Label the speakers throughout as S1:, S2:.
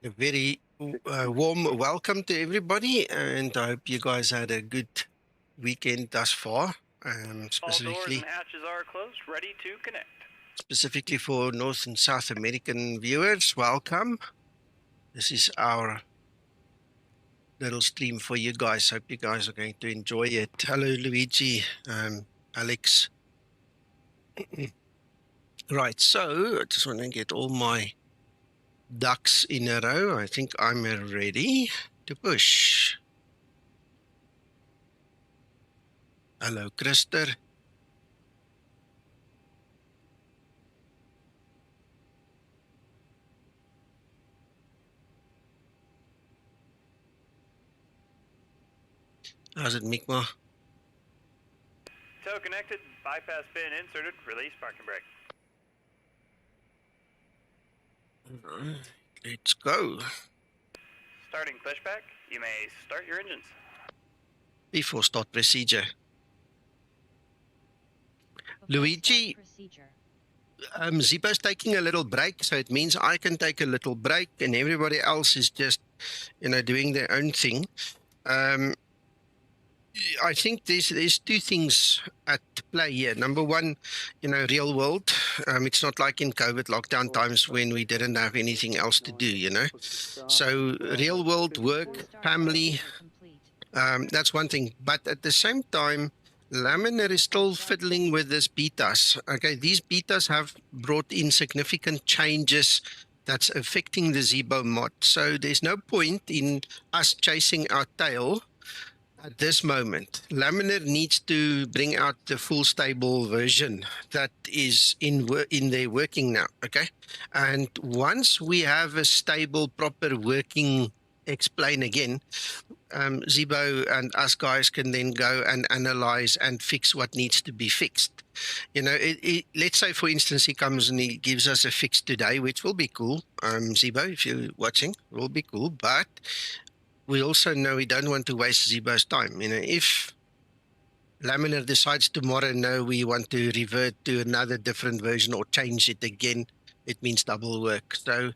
S1: A very warm welcome to everybody, and I hope you guys had a good weekend thus far.
S2: All doors and hatches are closed, ready to connect.
S1: Specifically for North and South American viewers, welcome. This is our little stream for you guys. Hope you guys are going to enjoy it. Hello, Luigi, Alex. Right, so I just want to get all my ducks in a row. I think I'm ready to push. Hello, Krister. How's it, Mikma?
S2: Tow connected, bypass pin inserted, release parking brake.
S1: Let's go.
S2: Starting pushback, you may start your engines.
S1: Before start procedure. Luigi, Zipo's taking a little break, so it means I can take a little break and everybody else is just, doing their own thing. I think there's two things at play here. Number one, real world. It's not like in COVID lockdown times when we didn't have anything else to do, So real world work, family, that's one thing. But at the same time, Laminar is still fiddling with this betas. Okay, these betas have brought in significant changes that's affecting the Zibomod. So there's no point in us chasing our tail at this moment. Laminar needs to bring out the full stable version that is in their working now, okay? And once we have a stable, proper working explain again, Zibo and us guys can then go and analyze and fix what needs to be fixed. Let's say, for instance, he comes and he gives us a fix today, which will be cool. Zibo, if you're watching, will be cool. But we also know we don't want to waste Zibo's time. If Laminar decides tomorrow, no, we want to revert to another different version or change it again, it means double work. So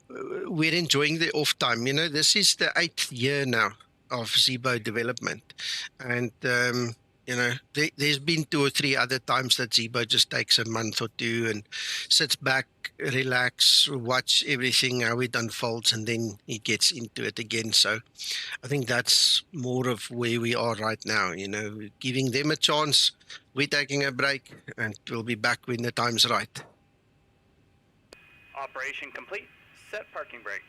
S1: we're enjoying the off time. This is the 8th year now of Zibo development. And, there's been 2 or 3 other times that Zibo just takes a month or 2 and sits back, relax, watch everything, how it unfolds, and then he gets into it again. So I think that's more of where we are right now, giving them a chance. We're taking a break, and we'll be back when the time's right.
S2: Operation complete. Set parking brake.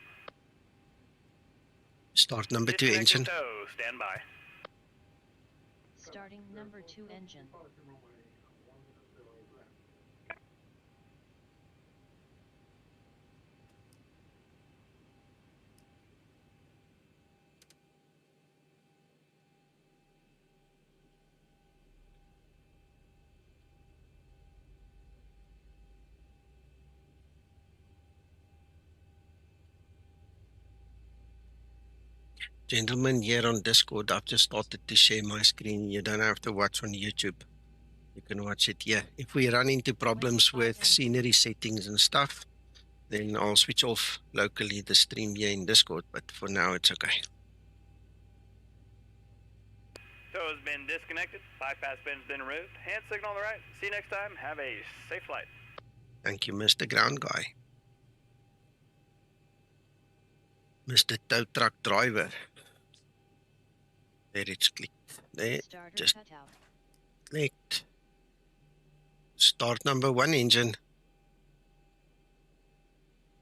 S1: Start number 2 engine.
S2: Tow, stand by.
S3: Starting number 2 engine.
S1: Gentlemen, here on Discord, I've just started to share my screen. You don't have to watch on YouTube. You can watch it here. If we run into problems with scenery settings and stuff, then I'll switch off locally the stream here in Discord, but for now it's okay.
S2: Tow has been disconnected. Bypass pin's been removed. Hand signal on the right. See you next time. Have a safe flight.
S1: Thank you, Mr. Ground Guy. Mr. Tow Truck Driver. There it's clicked. There, just clicked. Start number 1 engine.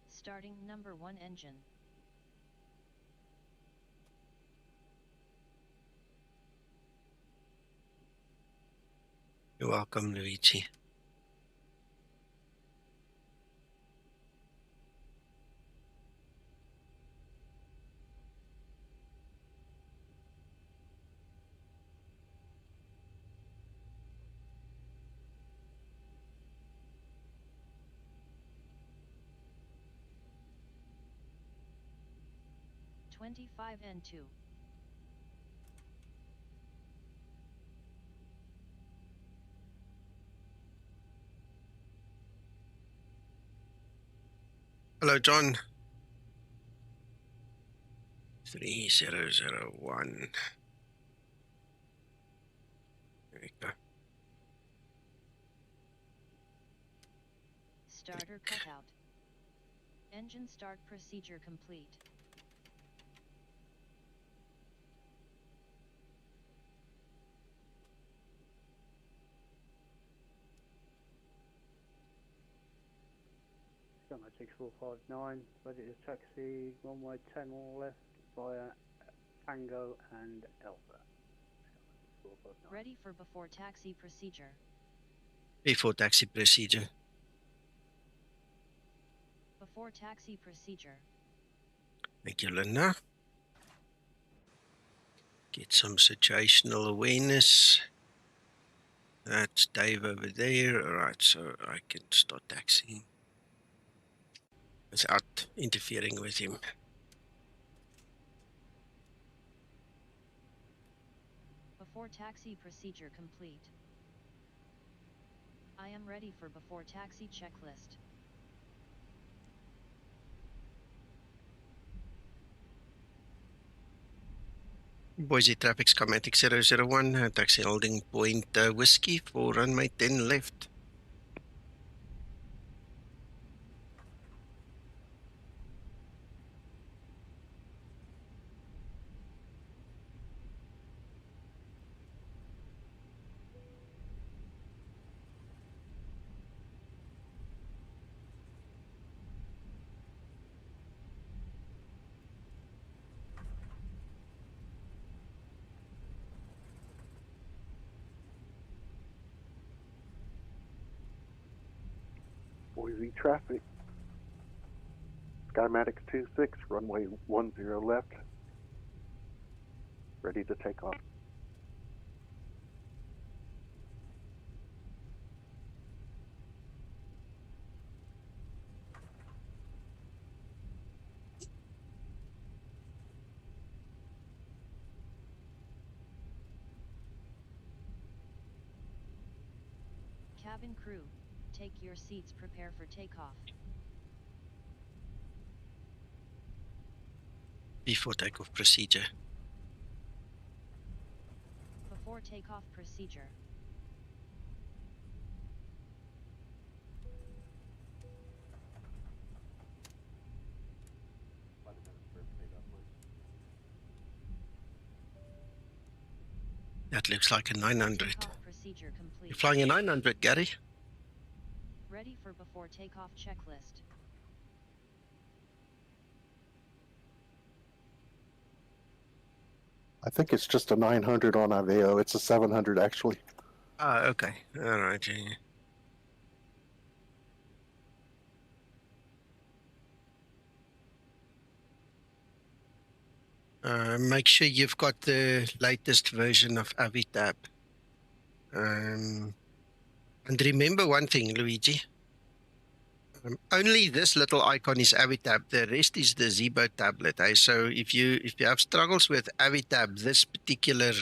S3: Starting number 1 engine.
S1: You're welcome, Luigi.
S3: N2.
S1: Hello, John. 3001. There we go.
S3: Starter cutout. Engine start procedure complete.
S4: Skymatix 459, ready to taxi, runway 10 left via Tango and Alpha.
S3: Ready for before taxi procedure.
S1: Before taxi procedure.
S3: Before taxi procedure.
S1: Thank you, Linda. Get some situational awareness. That's Dave over there. All right, so I can start taxiing without interfering with him.
S3: Before taxi procedure complete. I am ready for before taxi checklist.
S1: Boise traffic Skymatix 001, taxi holding point whiskey for runway 10 left.
S5: Boise traffic. Skymatix 26, runway 10 left. Ready to take off.
S3: Cabin crew, take your seats, prepare for takeoff.
S1: Before takeoff procedure.
S3: Before takeoff procedure.
S1: That looks like a 900.
S3: Takeoff procedure complete.
S1: You're flying a 900, Gary?
S3: Ready for before takeoff checklist.
S5: I think it's just a 900 on Aveo. It's a 700 actually.
S1: Ah, okay. All right. Yeah. Make sure you've got the latest version of Avitab. And remember one thing, Luigi. Only this little icon is Avitab. The rest is the Zibo tablet. So if you have struggles with Avitab, this particular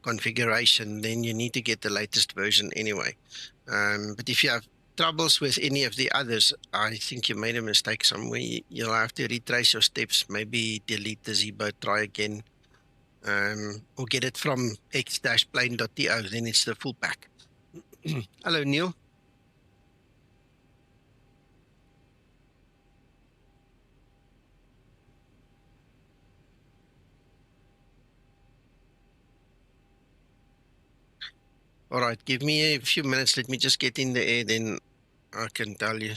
S1: configuration, then you need to get the latest version anyway. But if you have troubles with any of the others, I think you made a mistake somewhere. You'll have to retrace your steps, maybe delete the Zibo, try again, or get it from x-plane.to, then it's the full pack. Hello, Neil. All right, give me a few minutes. Let me just get in the air, then I can tell you.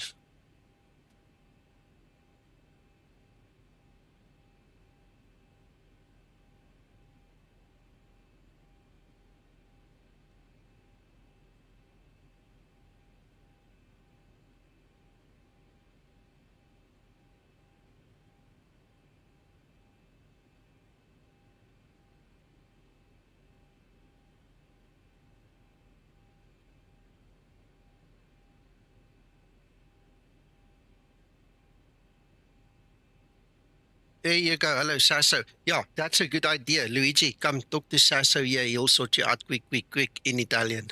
S1: There you go. Hello, Sasso. Yeah, that's a good idea. Luigi, come talk to Sasso here. He'll sort you out quick in Italian.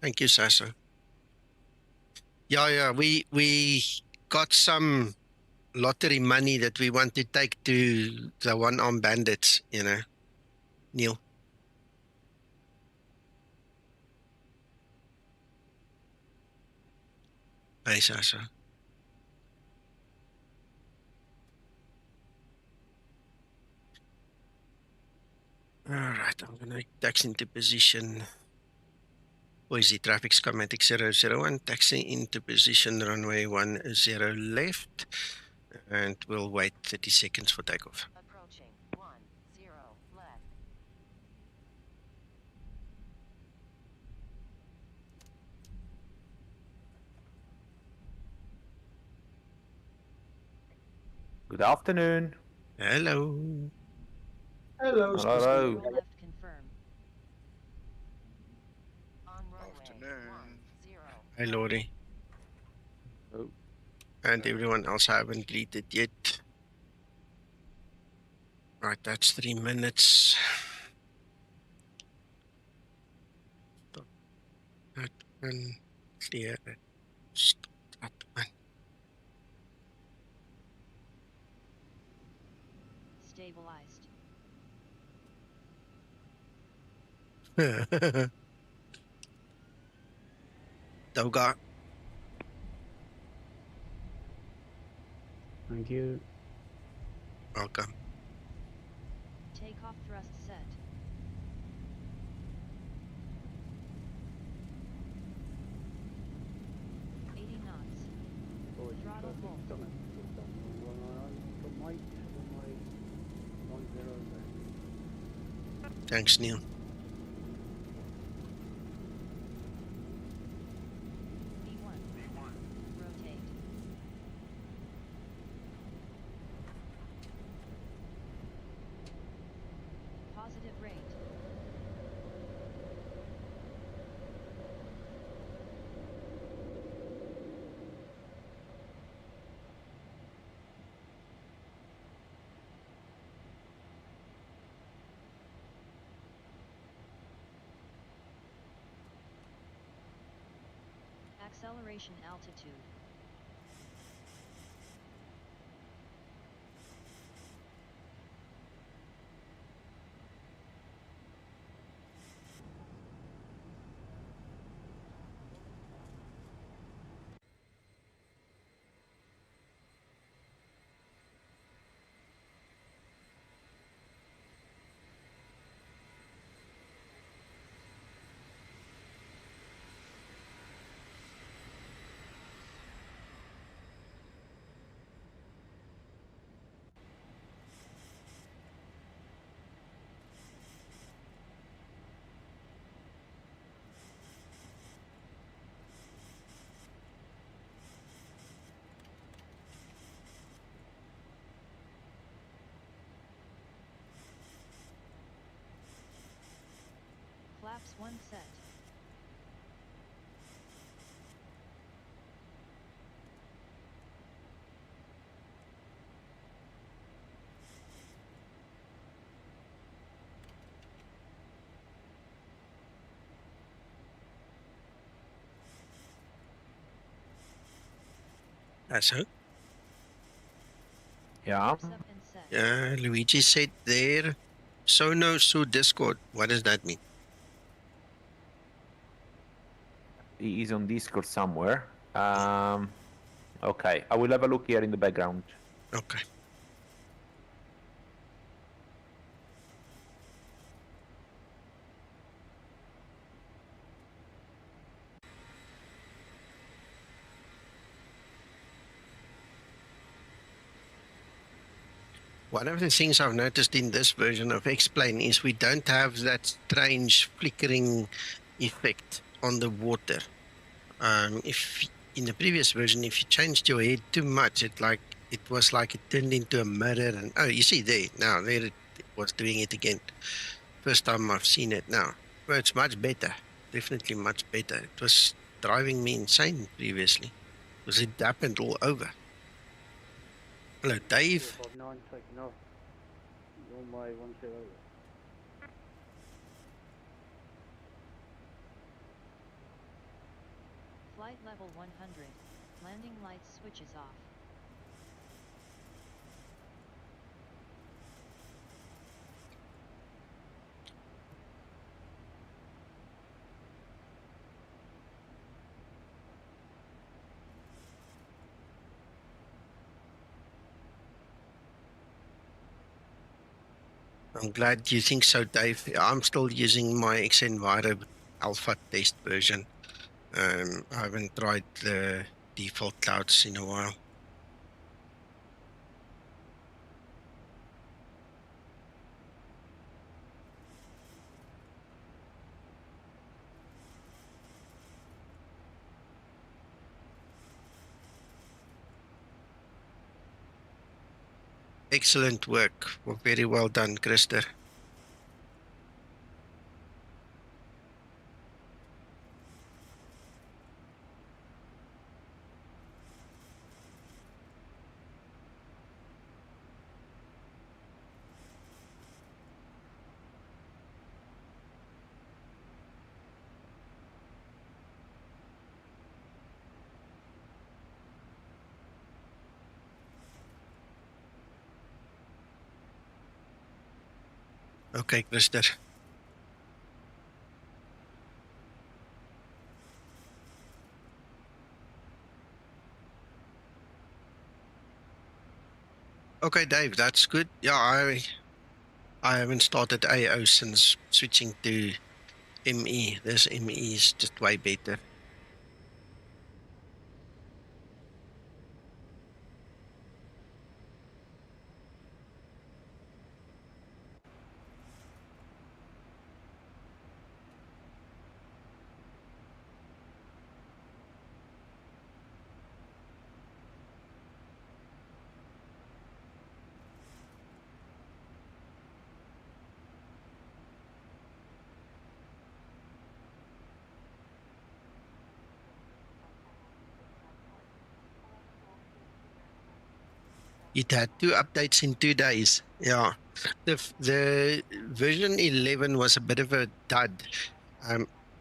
S1: Thank you, Sasso. Yeah, we got some lottery money that we want to take to the one-armed bandits, you know, Neil. Hey, Sasha. All right, I'm going to taxi into position. Boise traffic Skymatix 001, taxi into position runway 10 left, and we'll wait 30 seconds for takeoff.
S3: Approaching 10 left.
S6: Good afternoon.
S1: Hello.
S7: Hello.
S6: Hello.
S3: Left confirm. On runway
S7: Afternoon.
S3: 10.
S1: Hi, Lori.
S6: Oh.
S1: And everyone else I haven't greeted yet. Right, that's 3 minutes. Stop that one. Clear it. Stop that one.
S3: Stabilized.
S1: TOGA.
S4: Thank you.
S1: Welcome.
S3: Takeoff thrust set. Throttle full.
S1: Thanks, Neil.
S3: V1. Rotate. Positive rate. Acceleration altitude. Flaps 1 set.
S1: That's it.
S6: Yeah.
S3: Flaps up and set.
S1: Yeah, Luigi said there. Sono su Discord. What does that mean?
S6: He is on Discord somewhere. Okay, I will have a look here in the background.
S1: Okay. One of the things I've noticed in this version of X-Plane is we don't have that strange flickering effect on the water. If in the previous version, if you changed your head too much, it was like it turned into a mirror. And oh, you see there now, there it was doing it again. First time I've seen it now. Well, it's much better, definitely much better. It was driving me insane previously because it happened all over. Hello, Dave.
S4: 9 taking off. Runway 10.
S3: Flight level 100. Landing lights switches off.
S1: I'm glad you think so, Dave. I'm still using my xEnviro alpha test version. I haven't tried the default clouds in a while. Excellent work. Well, very well done, Christer. Okay, Christer. Okay, Dave, that's good. Yeah, I haven't started AO since switching to ME. This ME is just way better. It had 2 updates in 2 days. Yeah, the version 11 was a bit of a dud.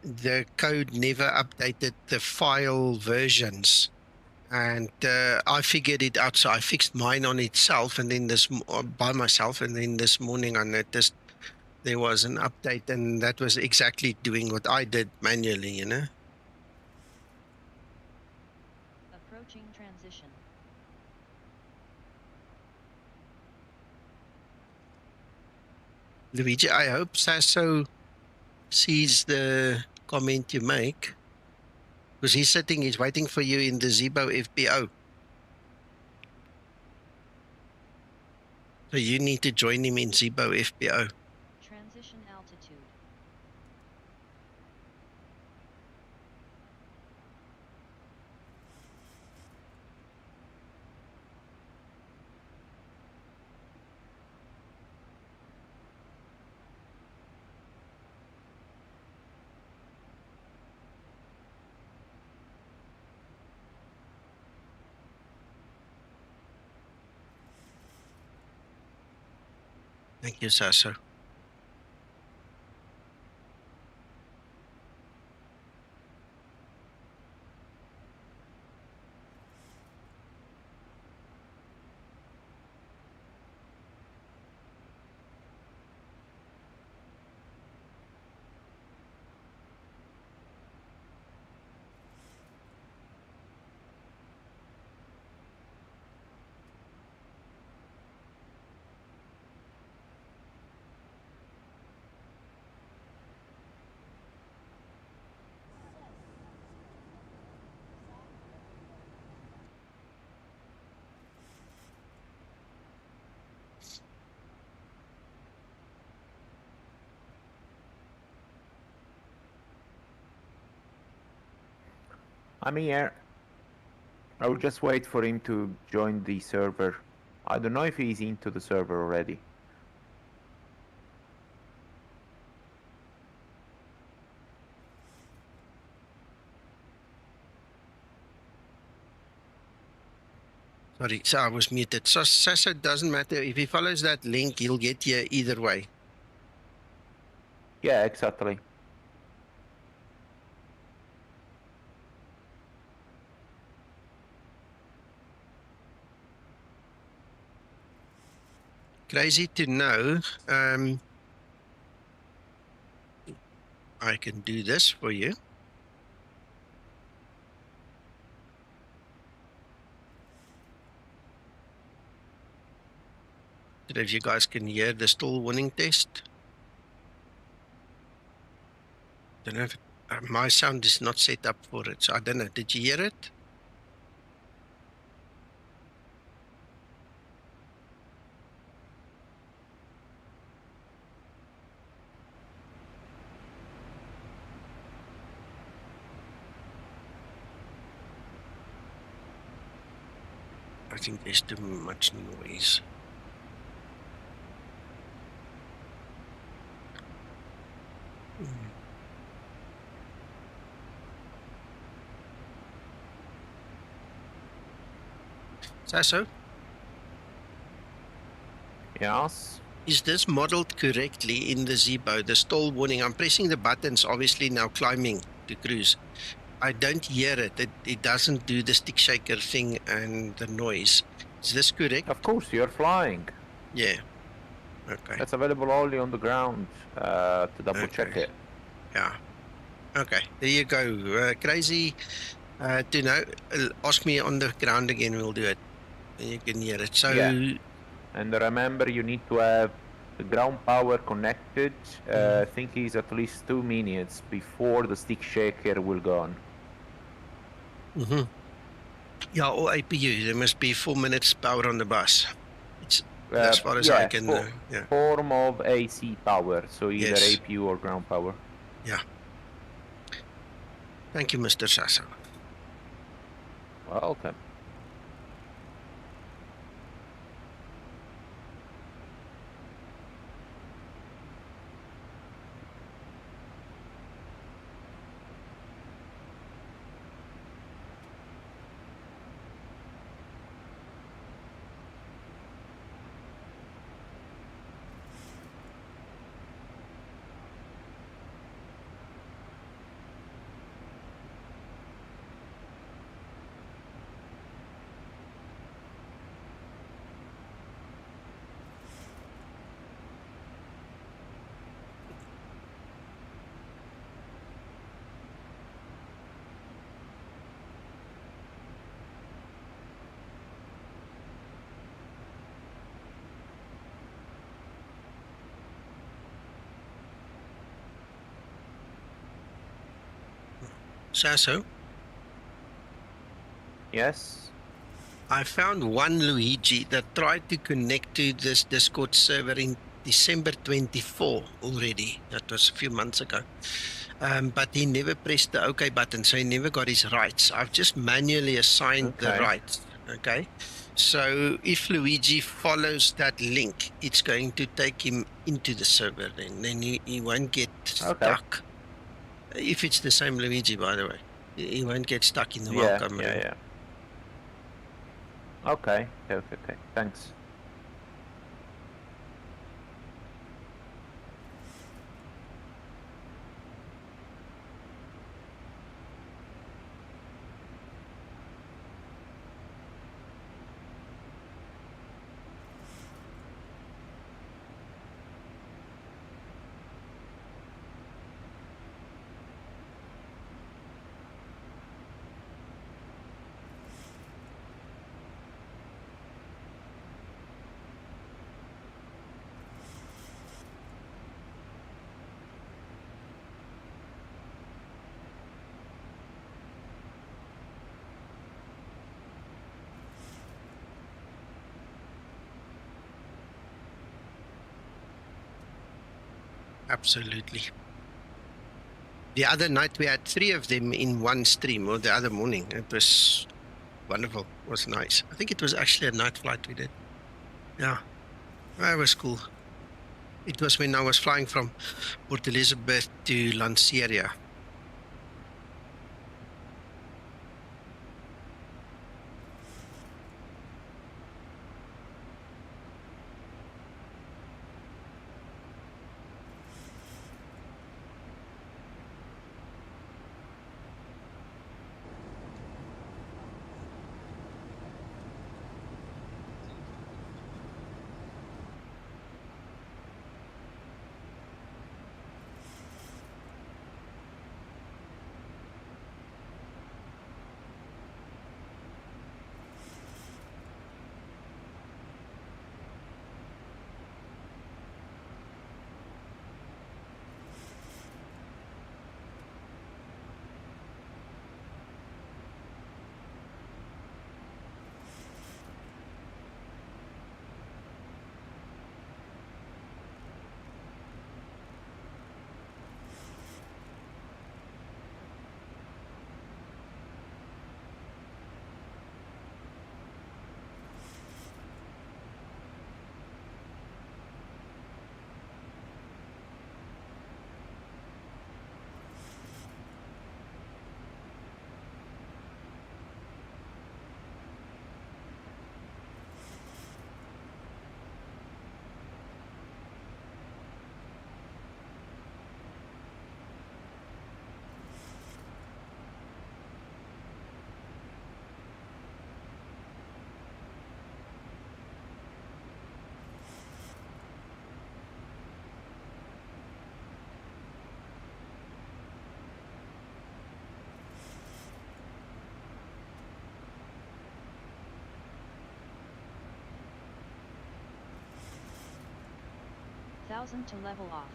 S1: The code never updated the file versions, and I figured it out. So I fixed mine on itself, and then by myself, and then this morning I noticed there was an update, and that was exactly doing what I did manually. You know.
S3: Approaching transition.
S1: Luigi, I hope Sasso sees the comment you make, because he's waiting for you in the Zibo FBO. So you need to join him in Zibo FBO.
S3: Transition altitude.
S1: Thank you, Sasso.
S6: I'm here. I will just wait for him to join the server. I don't know if he's into the server already.
S1: Sorry, so I was muted. So Sasso, doesn't matter. If he follows that link, he'll get here either way.
S6: Yeah, exactly.
S1: Crazy to know. I can do this for you. don't know if you guys can hear the stall warning test. Don't know if my sound is not set up for it, so I don't know. Did you hear it? I think there's too much noise. So,
S6: Yes.
S1: is this modeled correctly in the Zibo, the stall warning? I'm pressing the buttons, obviously now climbing to cruise. I don't hear it. It doesn't do the stick shaker thing and the noise. Is this correct?
S6: Of course, you're flying.
S1: Yeah. Okay.
S6: That's available only on the ground to double check it.
S1: Yeah. Okay. There you go. Crazy. Do know. Ask me on the ground again. We'll do it. And you can hear it. So.
S6: Yeah. And remember, you need to have the ground power connected. I think it's at least 2 minutes before the stick shaker will go on.
S1: Mm-hmm. Yeah, or APU. There must be 4 minutes power on the bus. It's as far as I can. Yeah.
S6: Form of AC power, so either
S1: Yes.
S6: APU or ground power.
S1: Yeah. Thank you, Mr. Sasso.
S6: Welcome.
S1: Sasso,
S6: Yes.
S1: I found one Luigi that tried to connect to this Discord server in December 24 already. That was a few months ago. But he never pressed the OK button, so he never got his rights. I've just manually assigned the
S6: Okay.
S1: rights. Okay. So if Luigi follows that link, it's going to take him into the server then he won't get stuck. If it's the same Luigi, by the way, he won't get stuck in the welcome room.
S6: Yeah. Okay. Thanks.
S1: Absolutely. The other night we had 3 of them in one stream, or the other morning. It was wonderful. It was nice. I think it was actually a night flight we did. Yeah, that was cool. It was when I was flying from Port Elizabeth to Lanseria.
S3: 1000 to level off.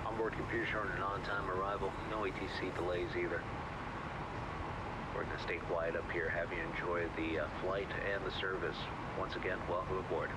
S8: Onboard computer showing an on-time arrival. No ATC delays either. We're going to stay quiet up here. Have you enjoy the flight and the service. Once again, welcome aboard.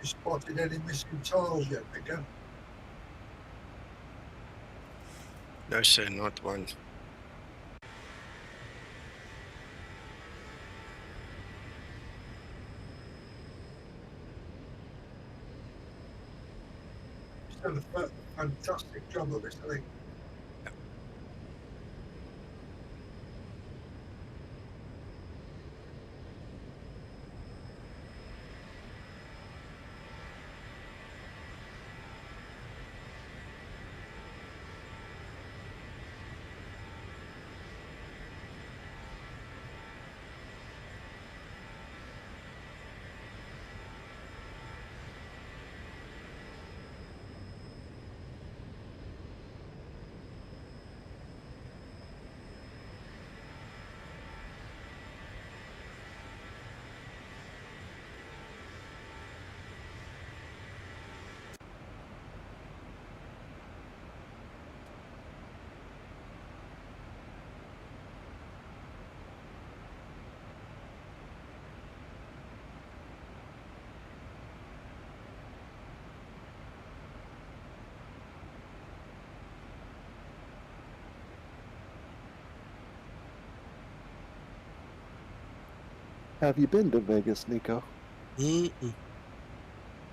S7: You spotted any missing tiles yet, Vicar?
S1: No, sir, not one.
S7: You've done a fantastic job of this, I think.
S5: Have you been to Vegas, Nico?
S1: Mm-mm.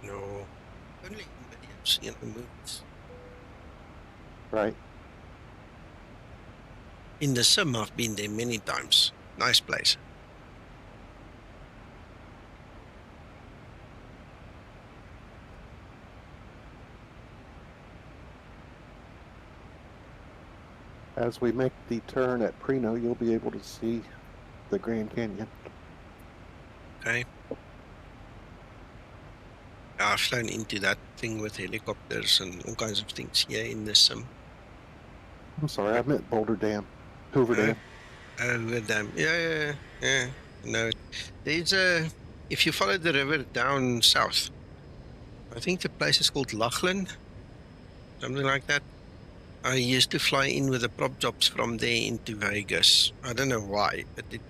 S1: No. Only NVidia's, movies.
S5: Right.
S1: In the sim, I've been there many times. Nice place.
S5: As we make the turn at Prino, you'll be able to see the Grand Canyon.
S1: Okay. I've flown into that thing with helicopters and all kinds of things here in the sim.
S5: I'm sorry, I meant Boulder Dam. Hoover Dam.
S1: Hoover Dam. Yeah. No, there's a, if you follow the river down south, I think the place is called Lachlan, something like that. I used to fly in with the prop jobs from there into Vegas. I don't know why, but it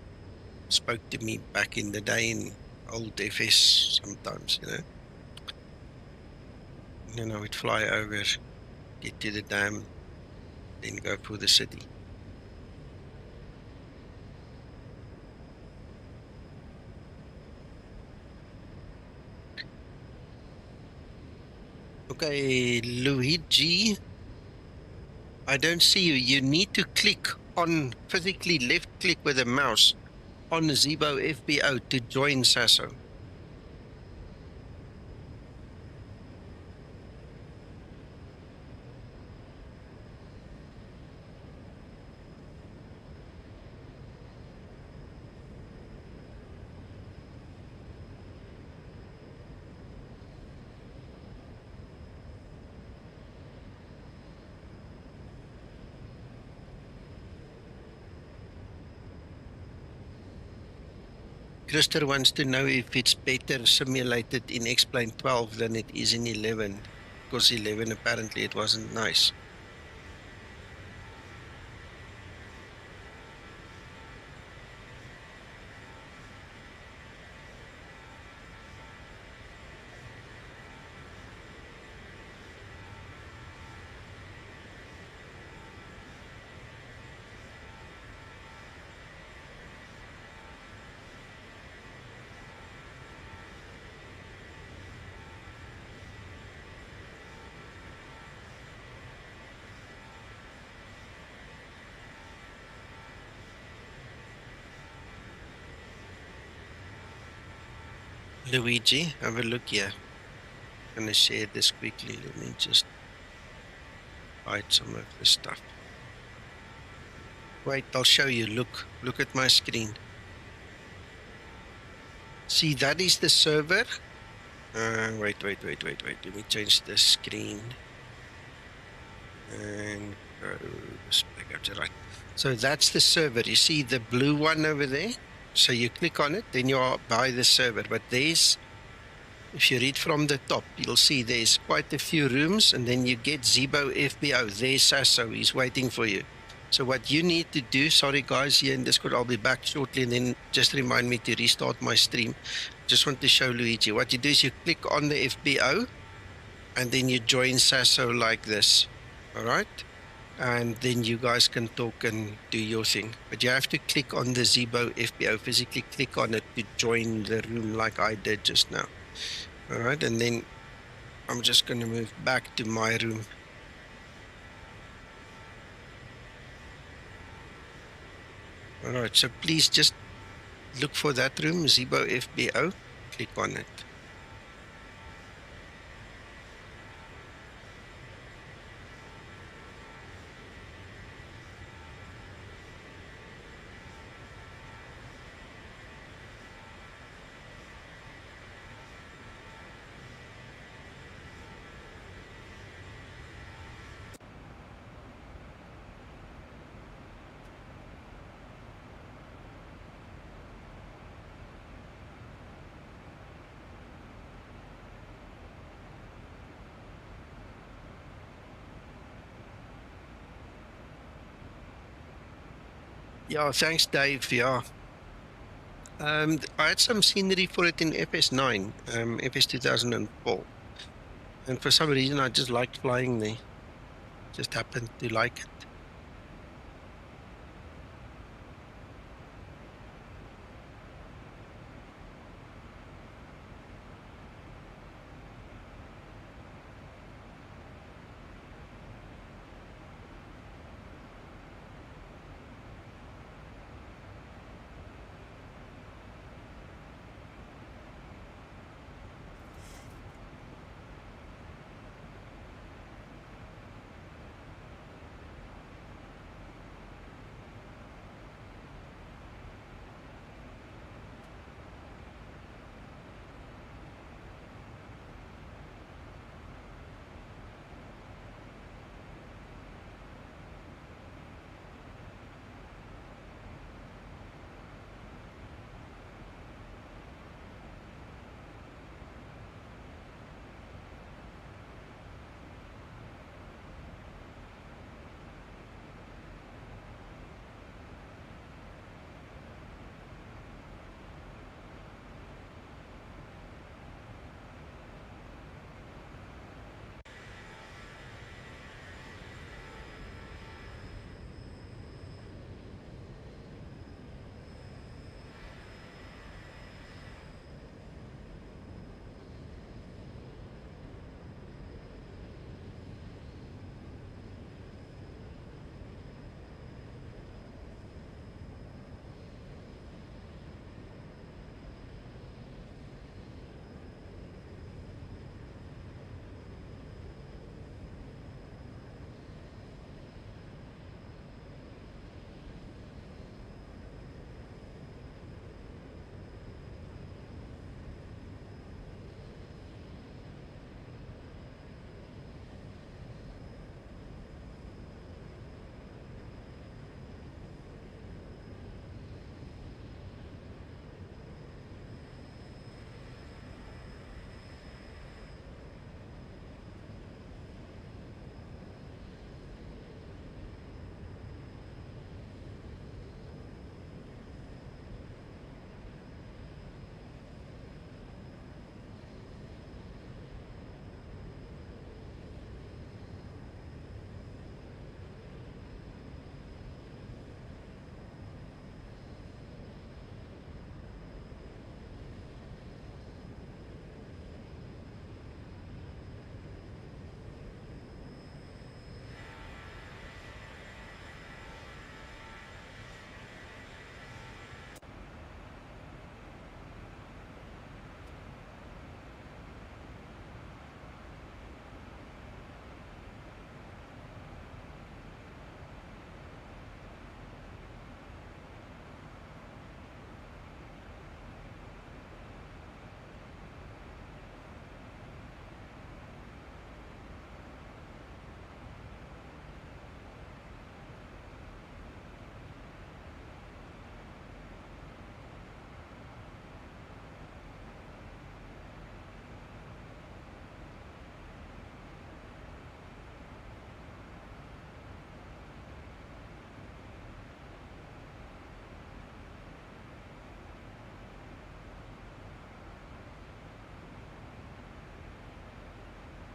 S1: spoke to me back in the day in old FS sometimes, you know. And I would fly over, get to the dam, then go for the city. Okay, Luigi, I don't see you. You need to click on, physically left click with a mouse on Zibo FBO to join Sasso. Krister wants to know if it's better simulated in X-Plane 12 than it is in 11, because 11 apparently it wasn't nice. Luigi, have a look here. I'm gonna share this quickly. Let me just hide some of the stuff. Wait, I'll show you. Look at my screen. See, that is the server. Wait. Let me change the screen. And back up to right. So that's the server. You see the blue one over there? So you click on it, then you are by the server. But there's, if you read from the top, you'll see there's quite a few rooms, and then you get Zibo FBO. There's Sasso, he's waiting for you. So what you need to do, sorry guys, here in Discord, I'll be back shortly, and then just remind me to restart my stream. Just want to show Luigi. What you do is you click on the FBO, and then you join Sasso like this, all right? And then you guys can talk and do your thing. But you have to click on the Zibo FBO, physically click on it to join the room like I did just now. All right, and then I'm just going to move back to my room. All right, so please just look for that room, Zibo FBO, click on it. Yeah, thanks, Dave. Yeah. I had some scenery for it in FS9, FS 2004. And for some reason, I just liked flying there. Just happened to like it.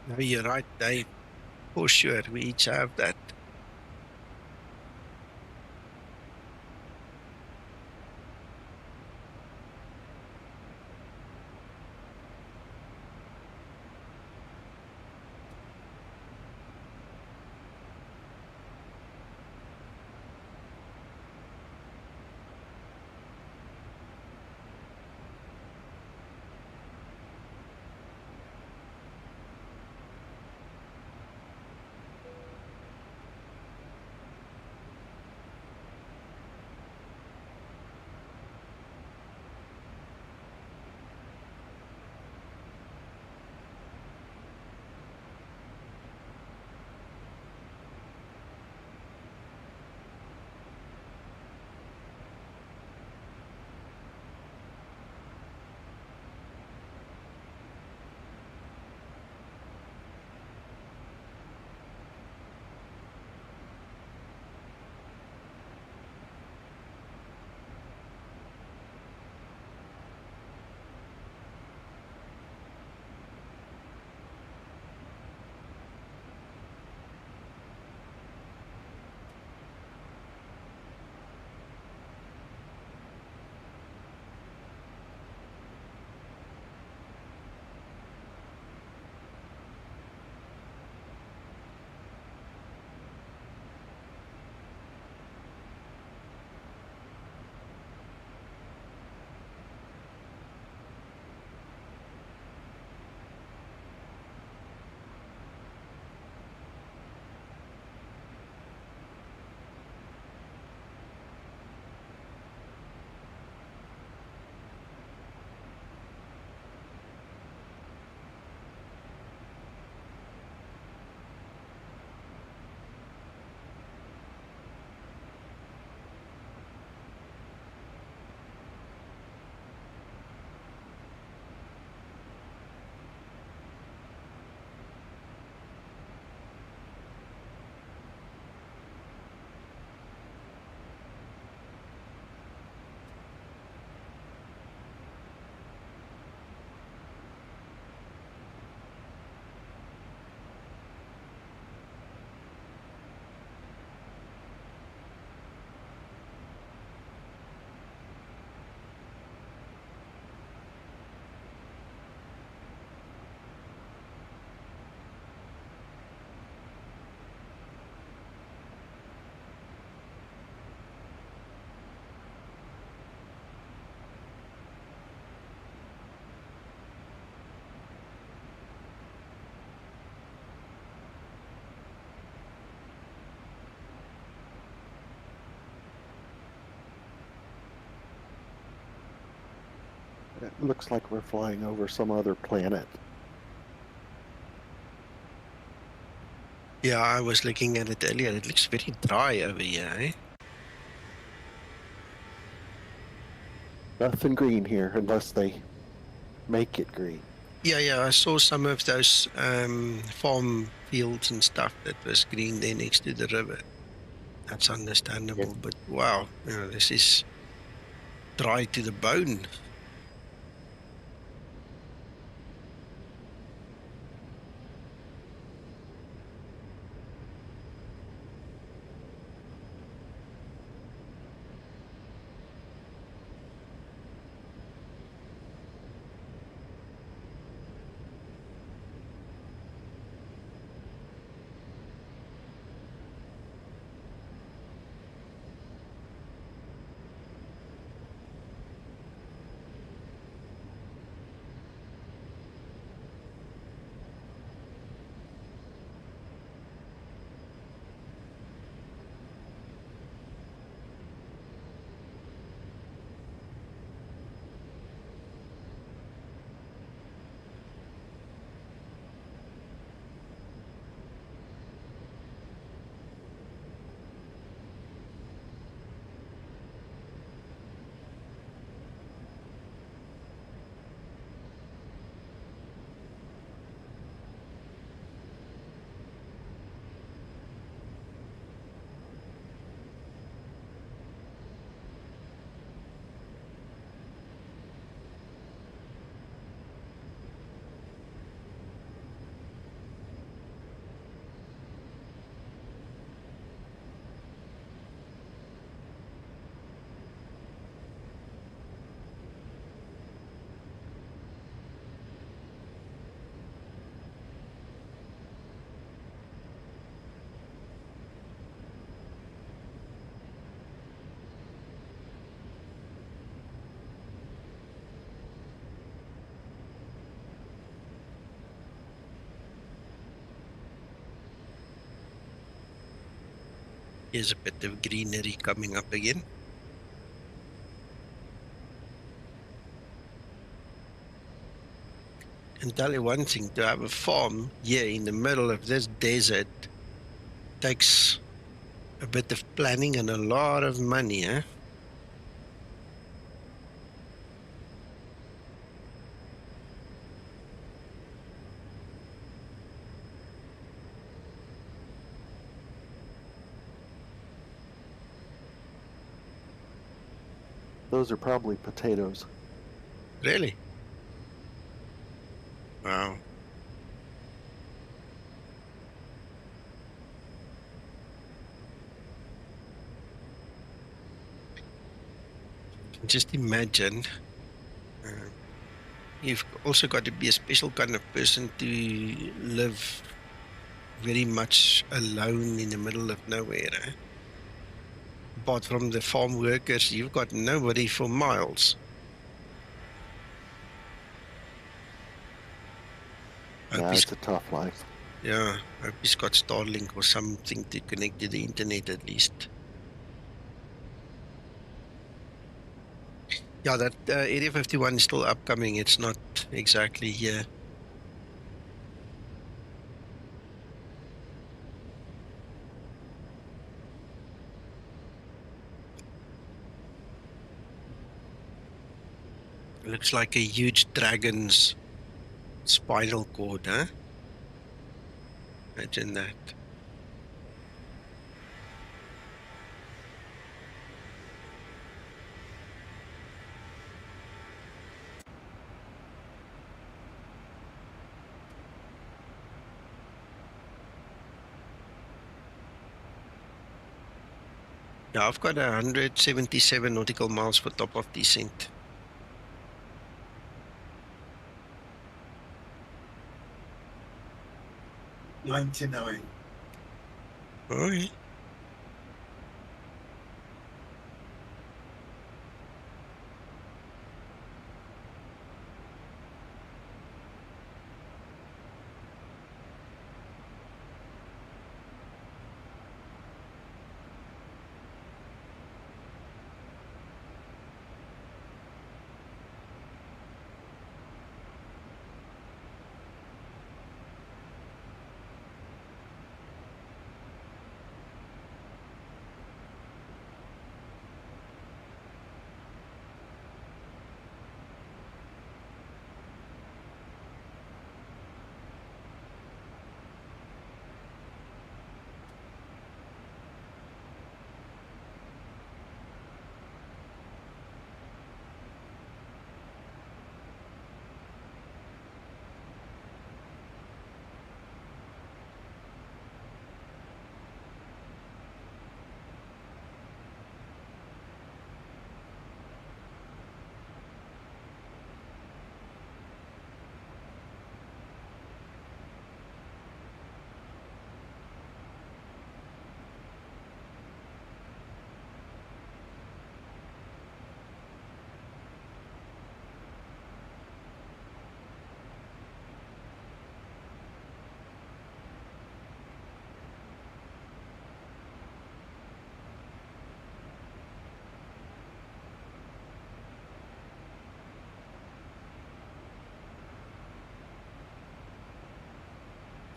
S1: No, you're right, Dave. For sure, we each have that.
S5: It looks like we're flying over some other planet.
S1: Yeah, I was looking at it earlier. It looks very dry over here, eh?
S5: Nothing green here unless they make it green.
S1: Yeah, I saw some of those farm fields and stuff that was green there next to the river. That's understandable, but wow, this is dry to the bone. Here's a bit of greenery coming up again. And tell you one thing, to have a farm here in the middle of this desert takes a bit of planning and a lot of money, eh?
S5: Those are probably potatoes.
S1: Really? Wow. Just imagine, you've also got to be a special kind of person to live very much alone in the middle of nowhere. Eh? Apart from the farm workers, you've got nobody for miles.
S5: Yeah, it's a tough life.
S1: Yeah, I hope he's got Starlink or something to connect to the internet at least. Yeah, that Area 51 is still upcoming. It's not exactly here. Looks like a huge dragon's spinal cord, huh? Imagine that. Yeah, I've got 177 nautical miles for top of descent.
S7: $99.
S1: Okay.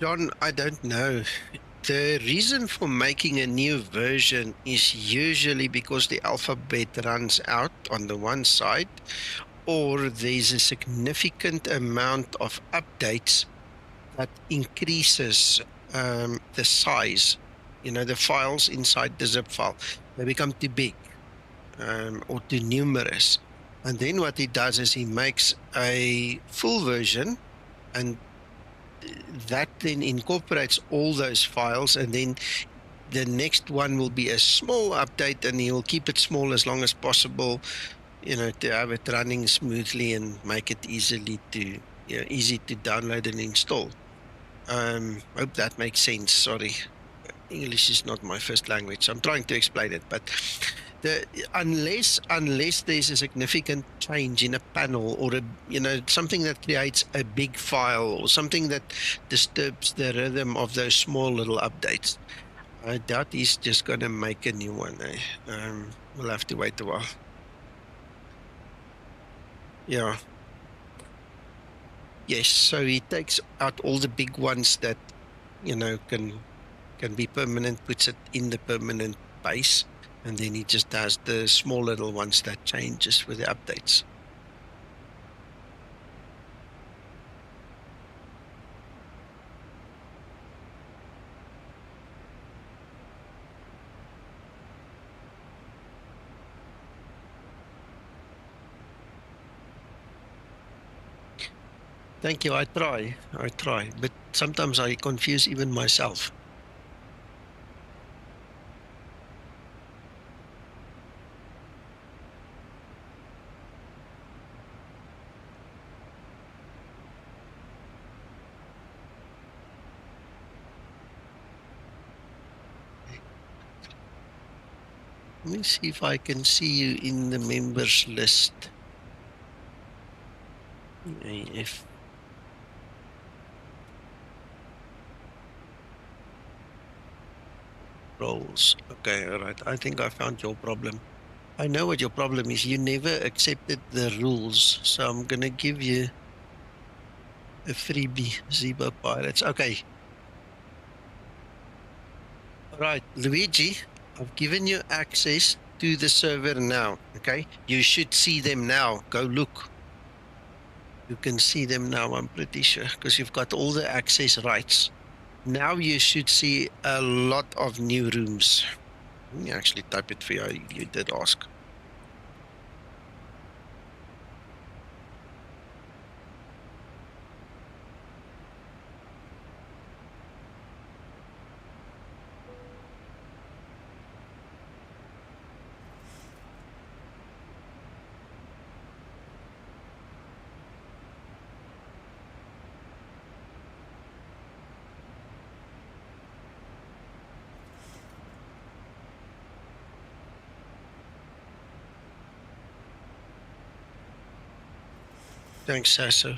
S1: John, I don't know. The reason for making a new version is usually because the alphabet runs out on the one side, or there's a significant amount of updates that increases the size, the files inside the zip file. They become too big or too numerous. And then what he does is he makes a full version, and that then incorporates all those files, and then the next one will be a small update, and he will keep it small as long as possible, to have it running smoothly and make it easy to download and install. Hope that makes sense. Sorry, English is not my first language, so I'm trying to explain it, but unless there's a significant change in a panel, or something that creates a big file, or something that disturbs the rhythm of those small little updates, I doubt he's just going to make a new one. We'll have to wait a while. Yeah. Yes, so he takes out all the big ones that, you know, can be permanent, puts it in the permanent base, and then he just does the small little ones that changes with the updates. Thank you. I try, but sometimes I confuse even myself. Let me see if I can see you in the members list. If roles. Okay, all right. I think I found your problem. I know what your problem is. You never accepted the rules, so I'm gonna give you a freebie, Zebo Pilots. Okay. All right, Luigi, I've given you access to the server now, okay? You should see them now. Go look. You can see them now, I'm pretty sure, because you've got all the access rights. Now you should see a lot of new rooms. Let me actually type it for you. You did ask. Thanks, Sasso.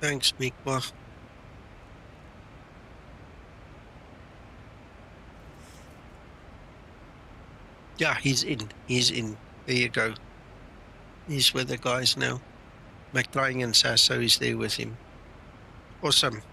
S1: Thanks, Mikwa. Yeah, he's in. He's in. There you go. He's with the guys now. McTrying and Sasso is there with him. Awesome.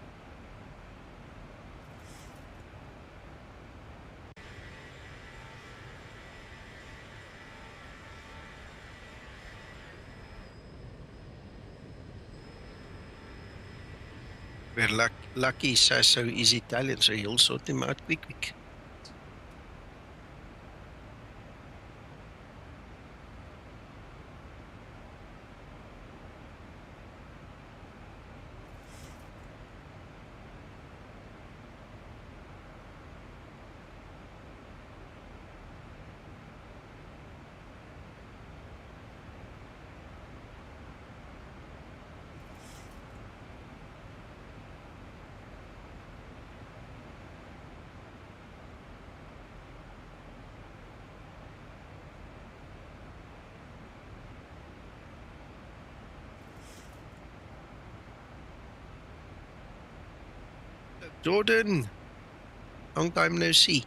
S1: We're lucky Sasso is Italian, so he'll sort him out quick. Jordan, long time no see.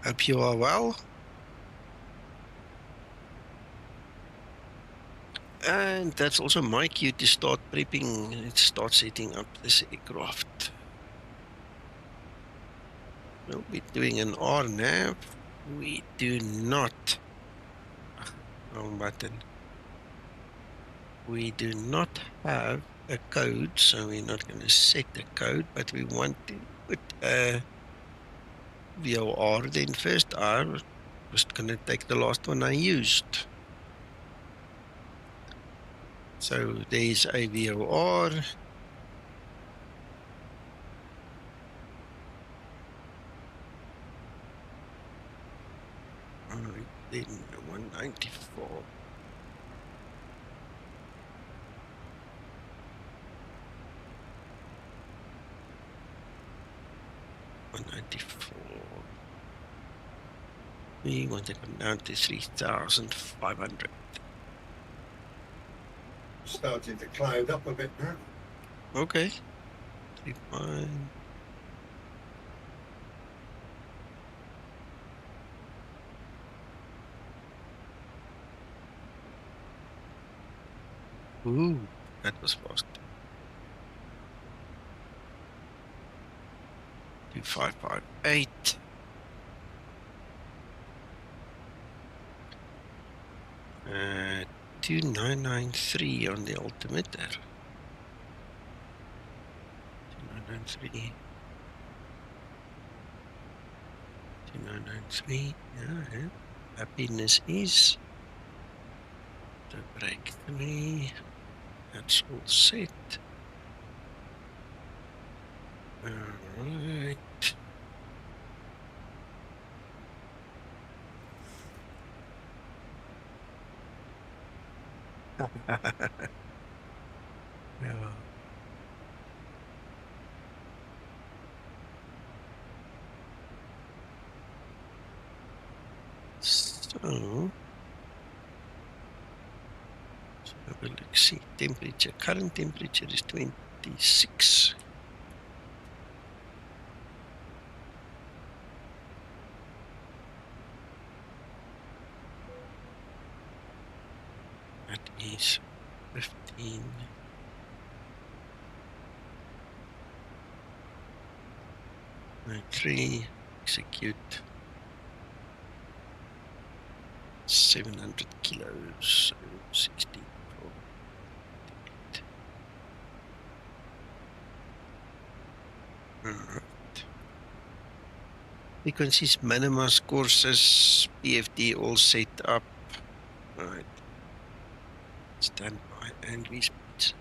S1: Hope you are well. And that's also my cue to start prepping, let's start setting up this aircraft. We'll be doing an RNAV. We do not, wrong button. We do not have a code, so we're not going to set a code, but we want to put a VOR. Then first I'm just going to take the last one I used. So there's a VOR. Alright, then 194. We want to come down to 3,500.
S7: Starting to cloud up a bit now.
S1: Okay. 35. Ooh, that was fast. 2558. Uh, 2993 on the altimeter. 2993. 2993. Yeah. Happiness is the break 3. That's all set. Alright. Yeah. So have a look, see temperature. Current temperature is 26. That is 15. Three, execute 700 kilos, so 64. Alright. Frequencies, minimas, courses, PFD all set up. Alright. Stand by and respeeds.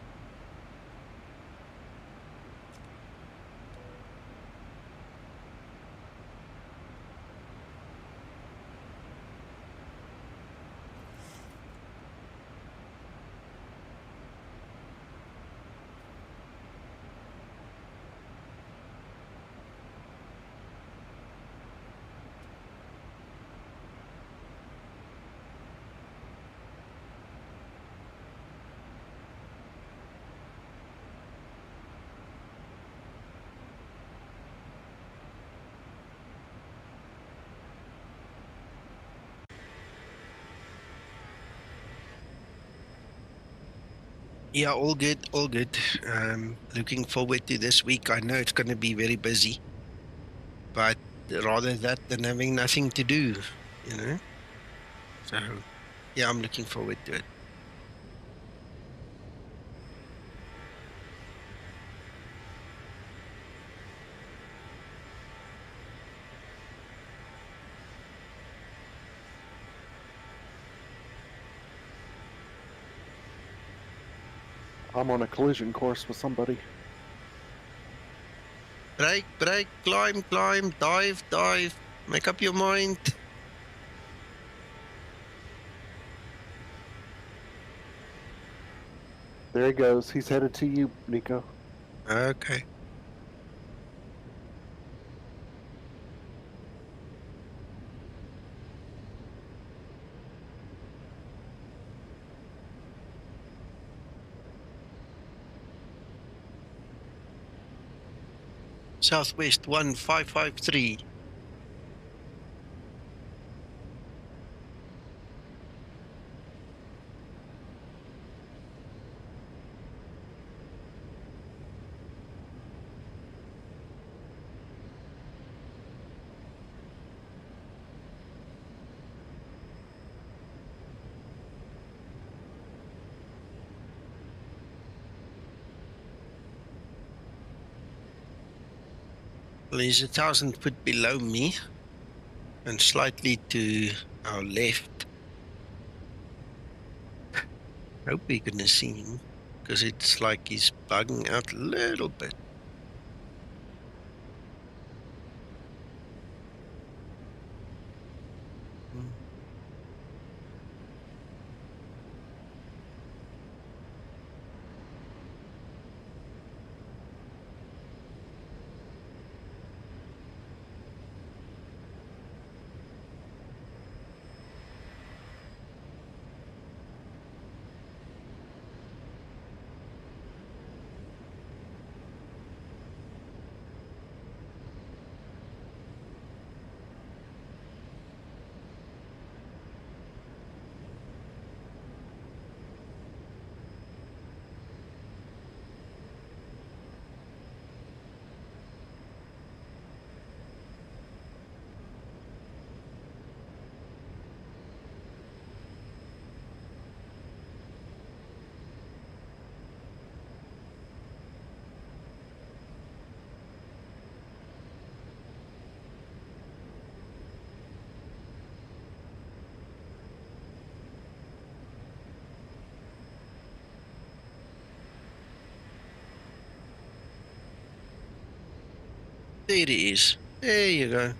S1: Yeah, all good, all good. Looking forward to this week. I know it's going to be very busy, but rather that than having nothing to do, you know. So, yeah, I'm looking forward to it.
S5: I'm on a collision course with somebody.
S1: Brake, brake, climb, climb, dive, dive. Make up your mind.
S5: There he goes. He's headed to you, Nico.
S1: Okay. Southwest 1553. Well, he's 1,000 foot below me and slightly to our left. Hope we're gonna see him because it's like he's bugging out a little bit. There it is. There you go.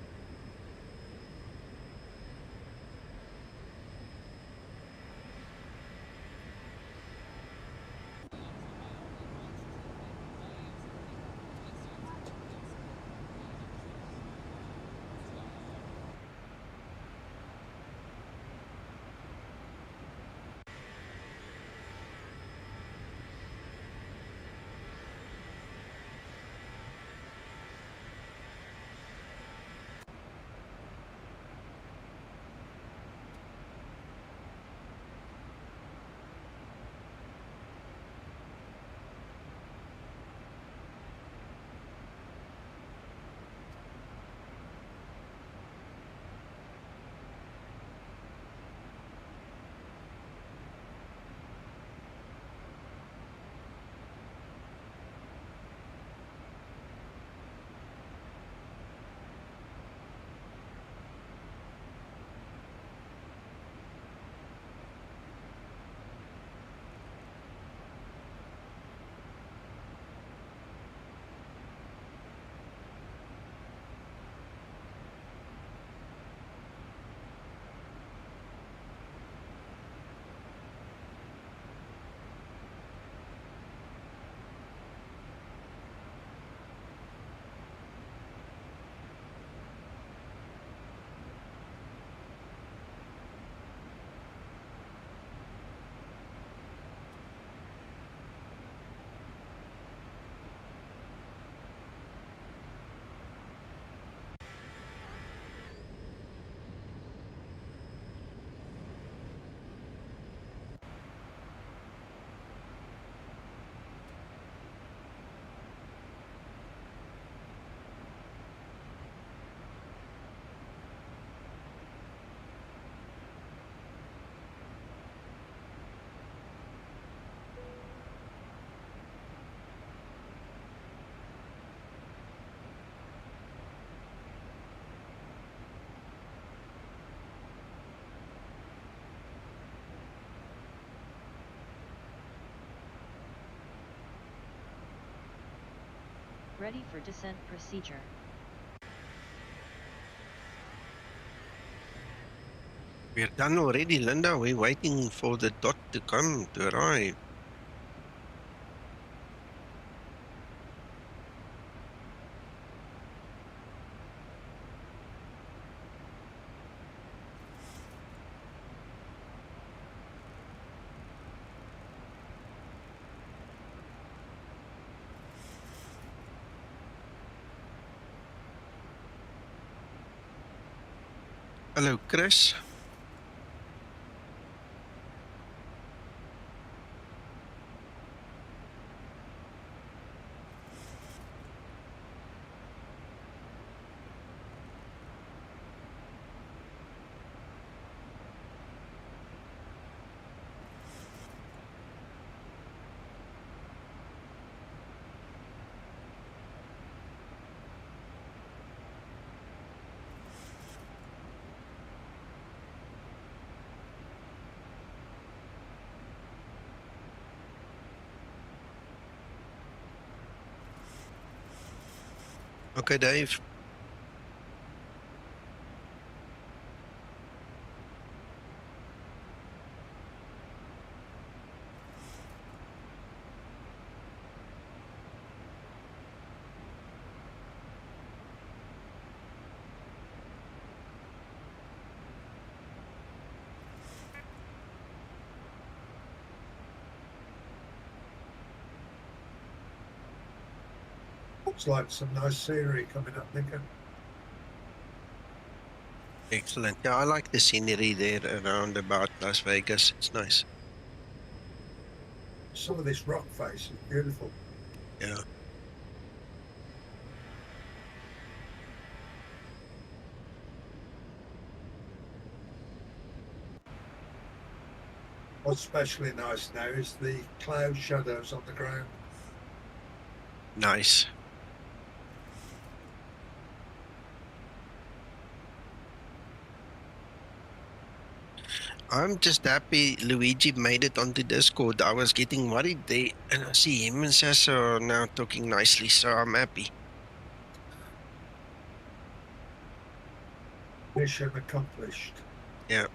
S3: Ready for descent procedure.
S1: We're done already, Linda. We're waiting for the dot to come to arrive. Hello, Chris. Okay, Dave.
S7: Looks like some nice scenery coming up, Lincoln.
S1: Excellent. Yeah, I like the scenery there around about Las Vegas. It's nice.
S7: Some of this rock face is beautiful.
S1: Yeah.
S7: What's especially nice now is the cloud shadows on the ground.
S1: Nice. I'm just happy Luigi made it onto Discord. I was getting worried there, and I see him and Sasa are now talking nicely, so I'm happy.
S7: Mission accomplished.
S1: Yeah.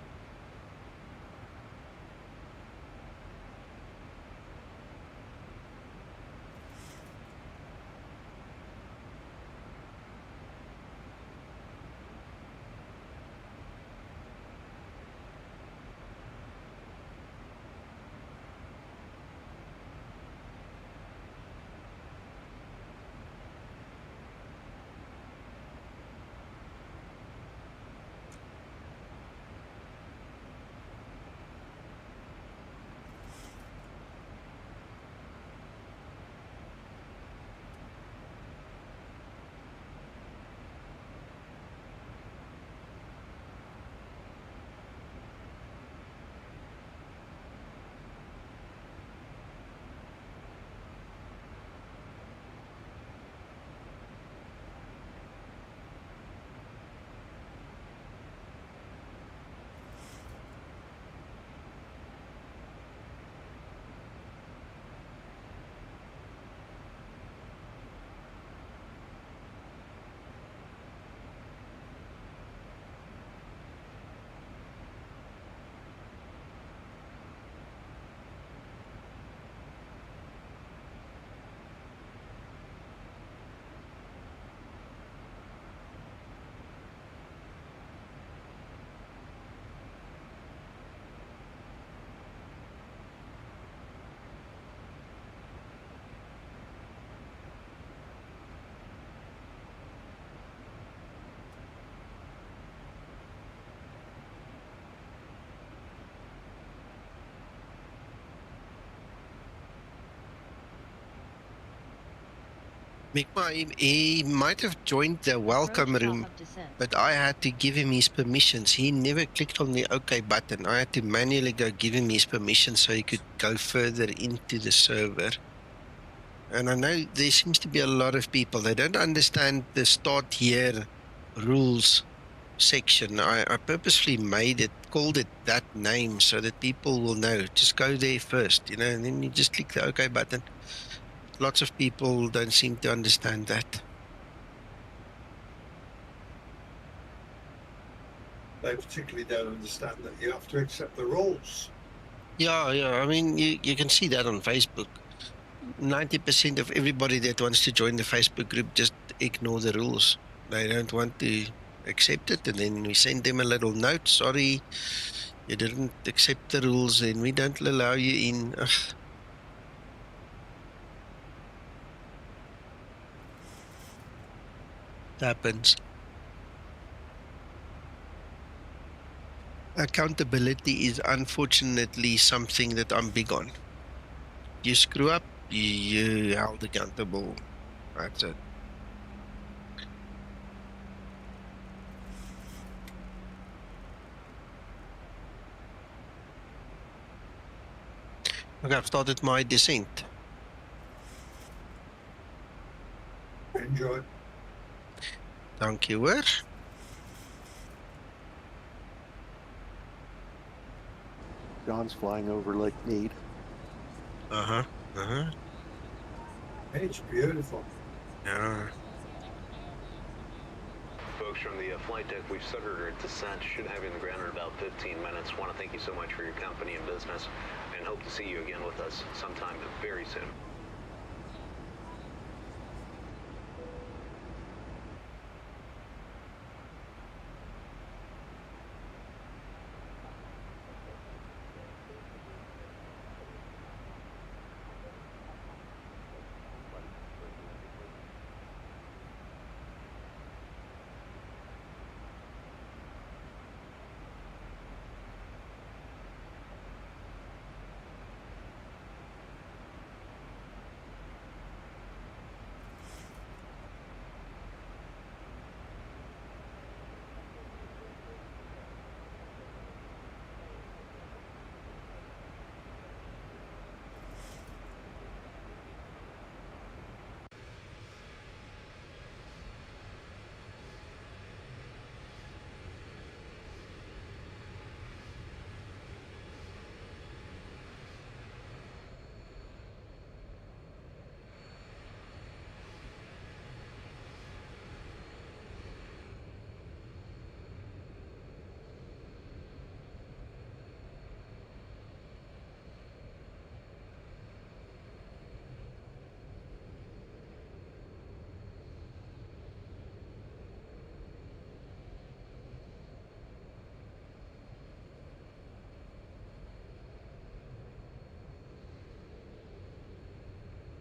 S1: He might have joined the welcome room, but I had to give him his permissions. He never clicked on the OK button. I had to manually go give him his permission so he could go further into the server. And I know there seems to be a lot of people, they don't understand the start here rules section. I purposely called it that name so that people will know. Just go there first, you know, and then you just click the OK button. Lots of people don't seem to understand that.
S7: They particularly don't understand that you have to accept the rules.
S1: Yeah. I mean, you can see that on Facebook. 90% of everybody that wants to join the Facebook group just ignore the rules. They don't want to accept it, and then we send them a little note. Sorry, you didn't accept the rules, and we don't allow you in. Ugh. Happens. Accountability is unfortunately something that I'm big on. You screw up, you held accountable. That's it. Okay, I've started my descent.
S7: Enjoy.
S1: Thank you, hoor.
S5: John's flying over Lake Mead.
S7: It's beautiful.
S1: Yeah.
S8: folks from the flight deck. We've started our descent. Should have you on the ground in about 15 minutes. Want to thank you so much for your company and business, and hope to see you again with us sometime very soon.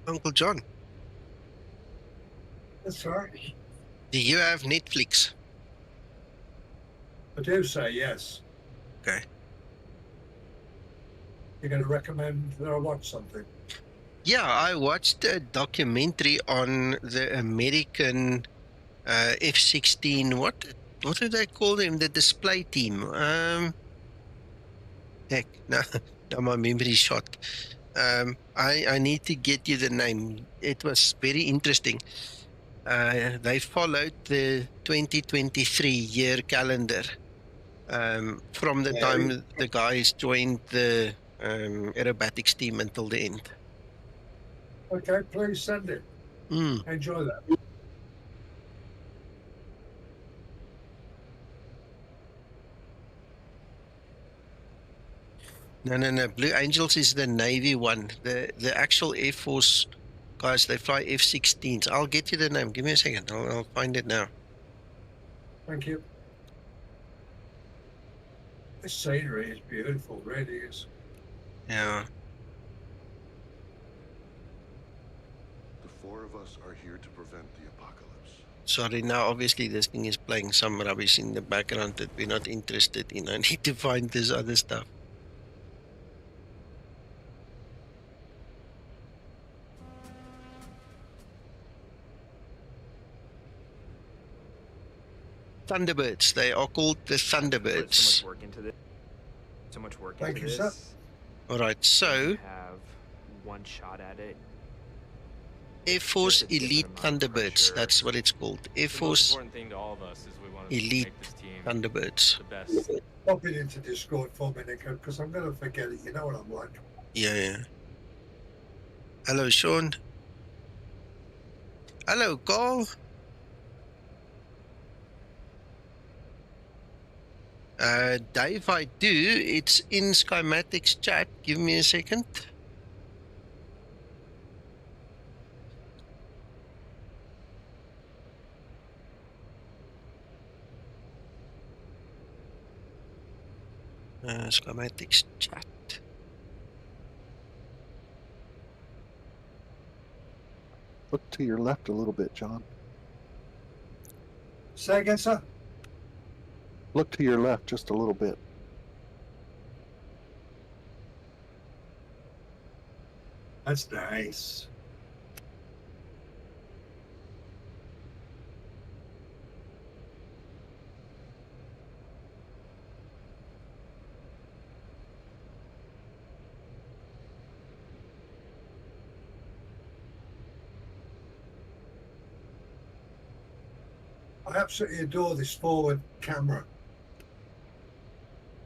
S1: Uncle John,
S7: That's right.
S1: do you have Netflix?
S7: I do say yes.
S1: Okay.
S7: You're going to recommend that I watch something?
S1: Yeah, I watched a documentary on the American F-16. What do they call them? The display team. Heck, no, no, my memory's shot. I need to get you the name. It was very interesting. They followed the 2023 year calendar from the time the guys joined the aerobatics team until the end.
S7: Okay, please send it. Enjoy that.
S1: No. Blue Angels is the Navy one. The actual Air Force guys, they fly F-16s. I'll get you the name. Give me a second. I'll find it now.
S7: Thank you. The scenery is beautiful, really is.
S1: Yeah.
S9: The four of us are here to prevent the apocalypse.
S1: Sorry, now obviously this thing is playing some rubbish in the background that we're not interested in. I need to find this other stuff. Thunderbirds. They are called the Thunderbirds.
S10: So much work into this. So much work
S7: Thank
S10: into
S7: you,
S10: this.
S7: sir.
S1: All right, so
S10: You have one shot at it.
S1: Air Force
S10: There's a different
S1: Elite
S10: amount of
S1: Thunderbirds.
S10: pressure.
S1: That's what it's called. Air
S11: The most
S1: Force
S11: important thing to all of us is we want to
S1: Elite
S11: make this team
S1: Thunderbirds.
S11: the best.
S7: Pop it into Discord for me, Nico, because I'm going to forget it. You know what I'm like.
S1: Yeah. Hello, Sean. Hello, Carl. Dave, I do. It's in Skymatix chat. Give me a second. Skymatix chat.
S5: Look to your left a little bit, John.
S7: Say again, sir?
S5: Look to your left just a little bit.
S7: That's nice. I absolutely adore this forward camera.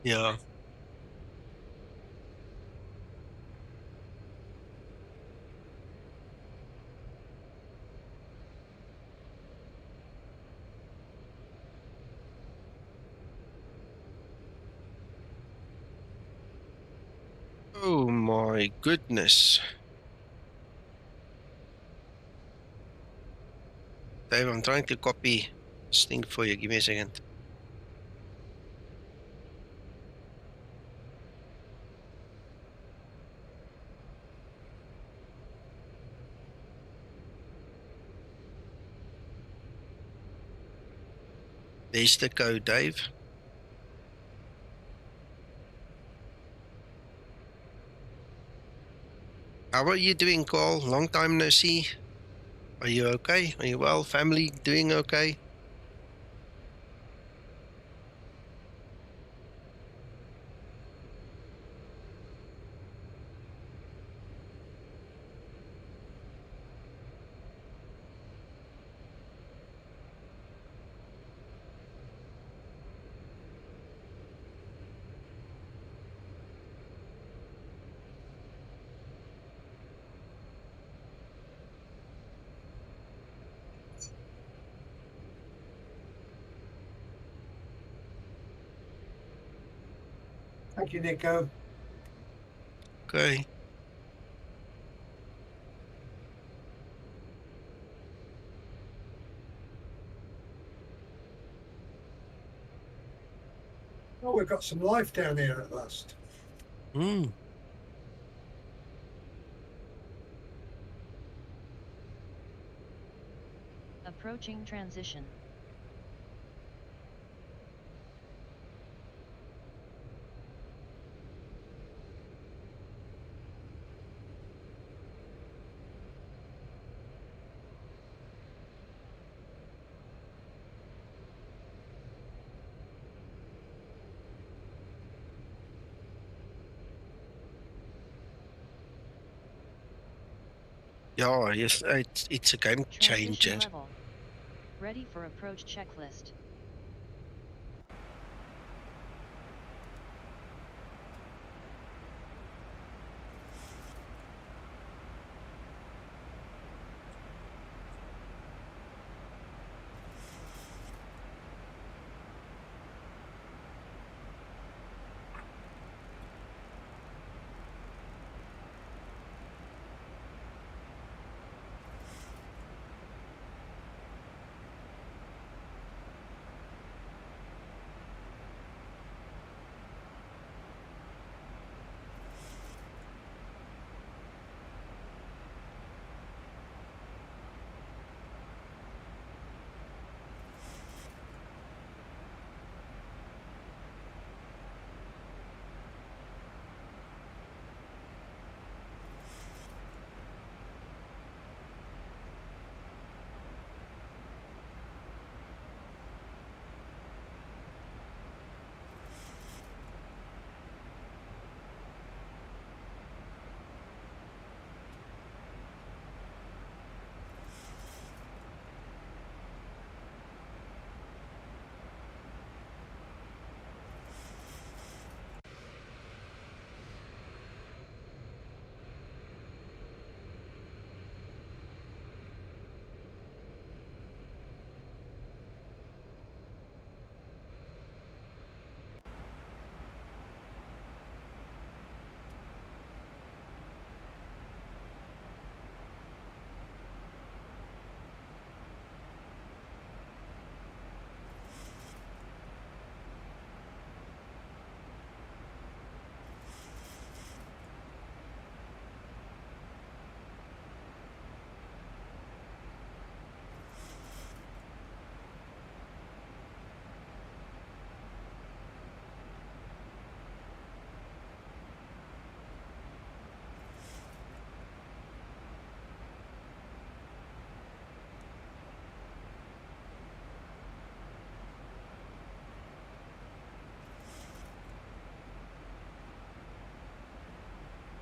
S1: Yeah. Oh my goodness. Dave, I'm trying to copy this thing for you. Give me a second. There's the code, Dave. How are you doing, Carl? Long time no see. Are you okay? Are you well? Family doing okay?
S7: Thank you, Nico.
S1: Okay.
S7: Oh, we've got some life down here at last.
S1: Mm.
S3: Approaching transition.
S1: Yeah, yes, it's a game
S3: Transition
S1: changer.
S3: level. Ready for approach checklist.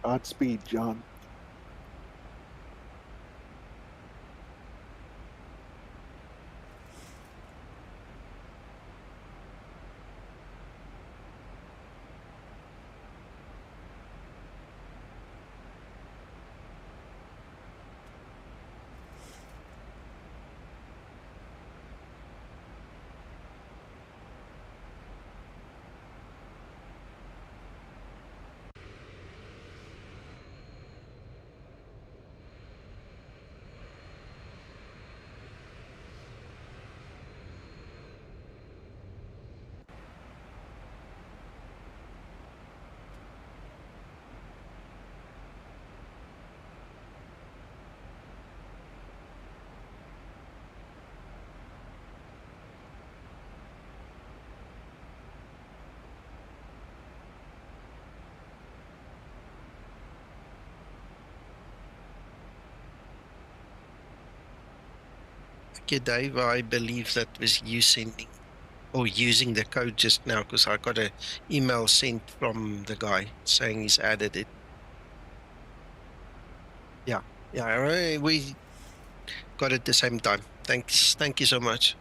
S5: Godspeed, John.
S1: you, Dave. I believe that was you sending or using the code just now, because I got an email sent from the guy saying he's added it. Yeah, we got it at the same time. Thanks. Thank you so much.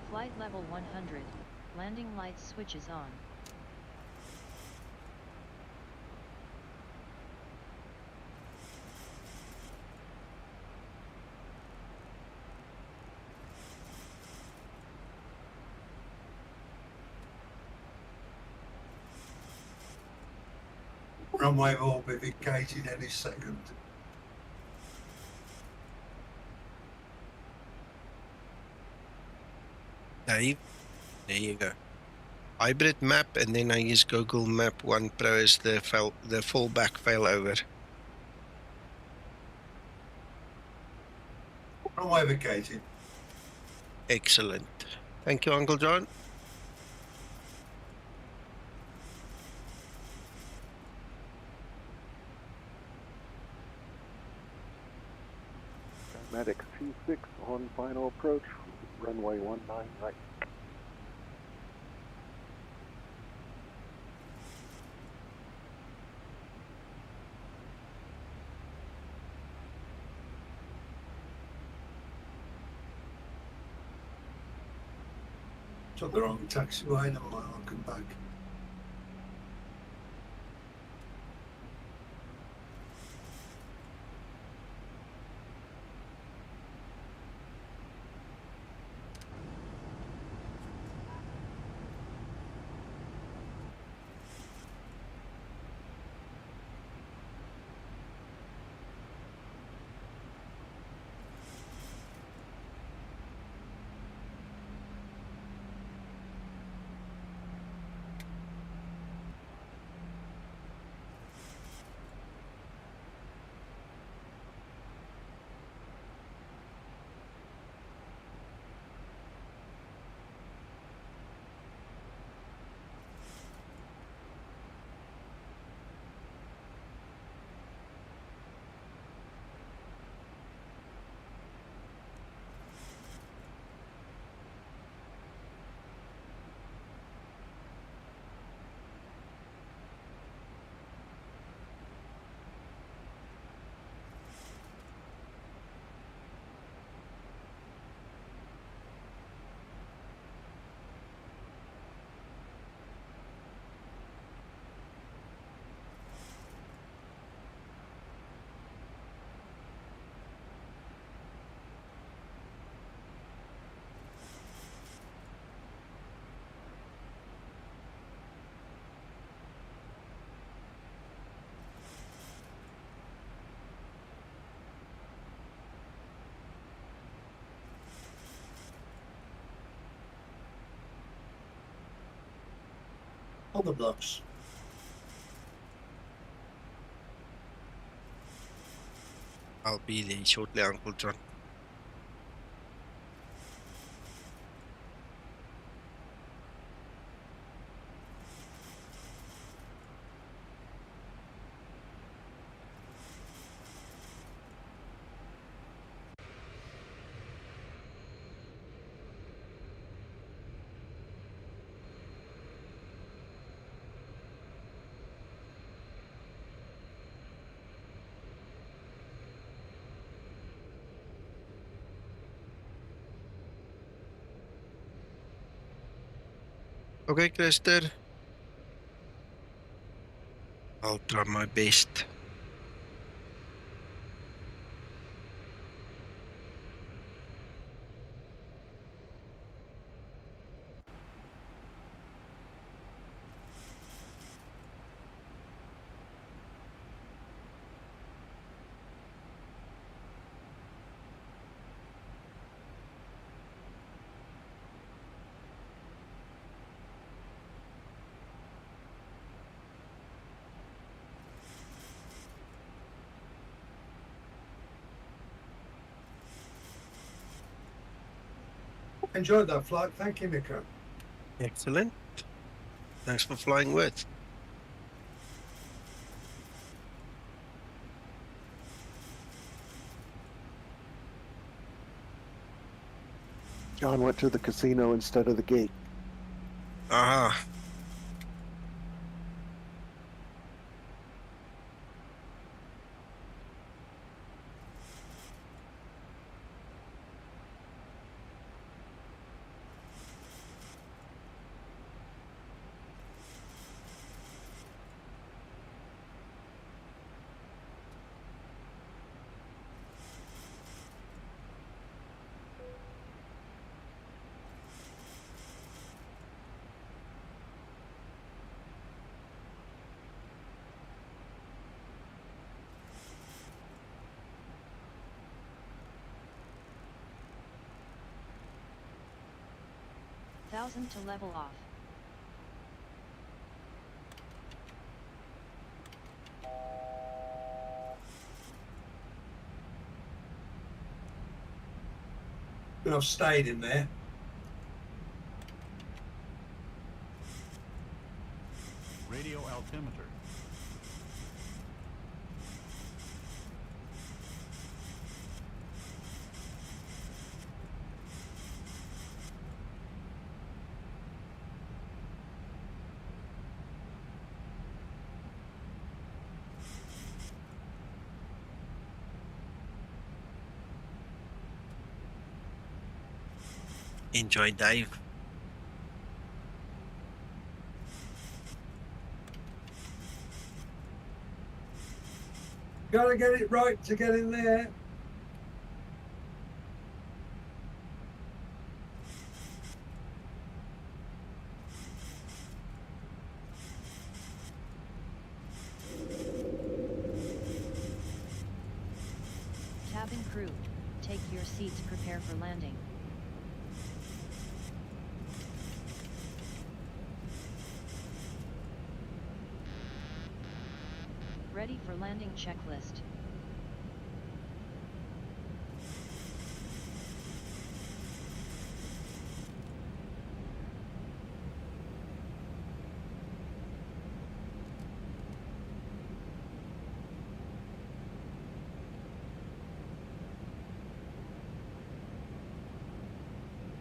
S3: Flight level 100, landing lights switches on.
S7: Runway will be vacated any second.
S1: Dave, there you go. Hybrid map, and then I use Google Map 1 Pro as the fallback failover.
S7: Runway vacated.
S1: Excellent. Thank you, Uncle John.
S5: Skymatix T8 on final approach, runway 19 right.
S7: Took the wrong taxiway, never mind, I'll come back. On the blocks.
S1: I'll be there shortly, Uncle John. Okay, Christer. I'll try my best.
S7: Enjoyed that flight. Thank you, Nico.
S1: Excellent. Thanks for flying with.
S5: John went to the casino instead of the gate.
S1: Aha.
S3: Thousand to level off.
S7: And I've stayed in there.
S12: Radio altimeter.
S1: Enjoy dive.
S7: Gotta get it right to get in there.
S3: Cabin crew, take your seats, prepare for landing. Ready for landing checklist.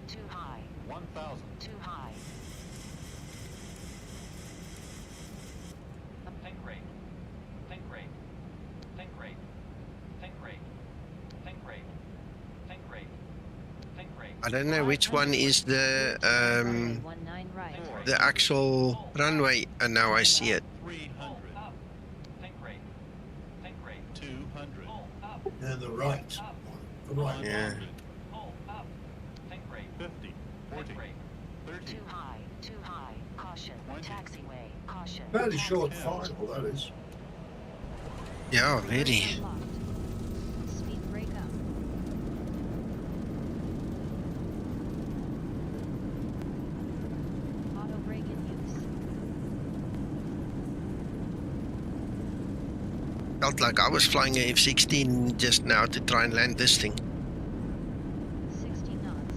S8: Too high.
S12: 1,000.
S8: Too high. Think rate. Think rate. Think rate. Think rate. Think rate. Think rate. Think rate.
S1: I don't know which one is the actual runway, and now I see it.
S12: 300.
S8: Think rate. Think rate.
S12: 200.
S7: And the right. The right.
S1: Yeah.
S8: Pull up. Think rate.
S12: 50. 40. 30.
S8: Too high. Too high. Caution.
S12: 20.
S8: Taxiway. Caution.
S7: Fairly short
S8: Taxiway.
S7: final, that is.
S1: Yeah, very.
S3: Speed break up. Auto brake in use.
S1: Felt like I was flying a F-16 just now to try and land this thing.
S3: 60 knots.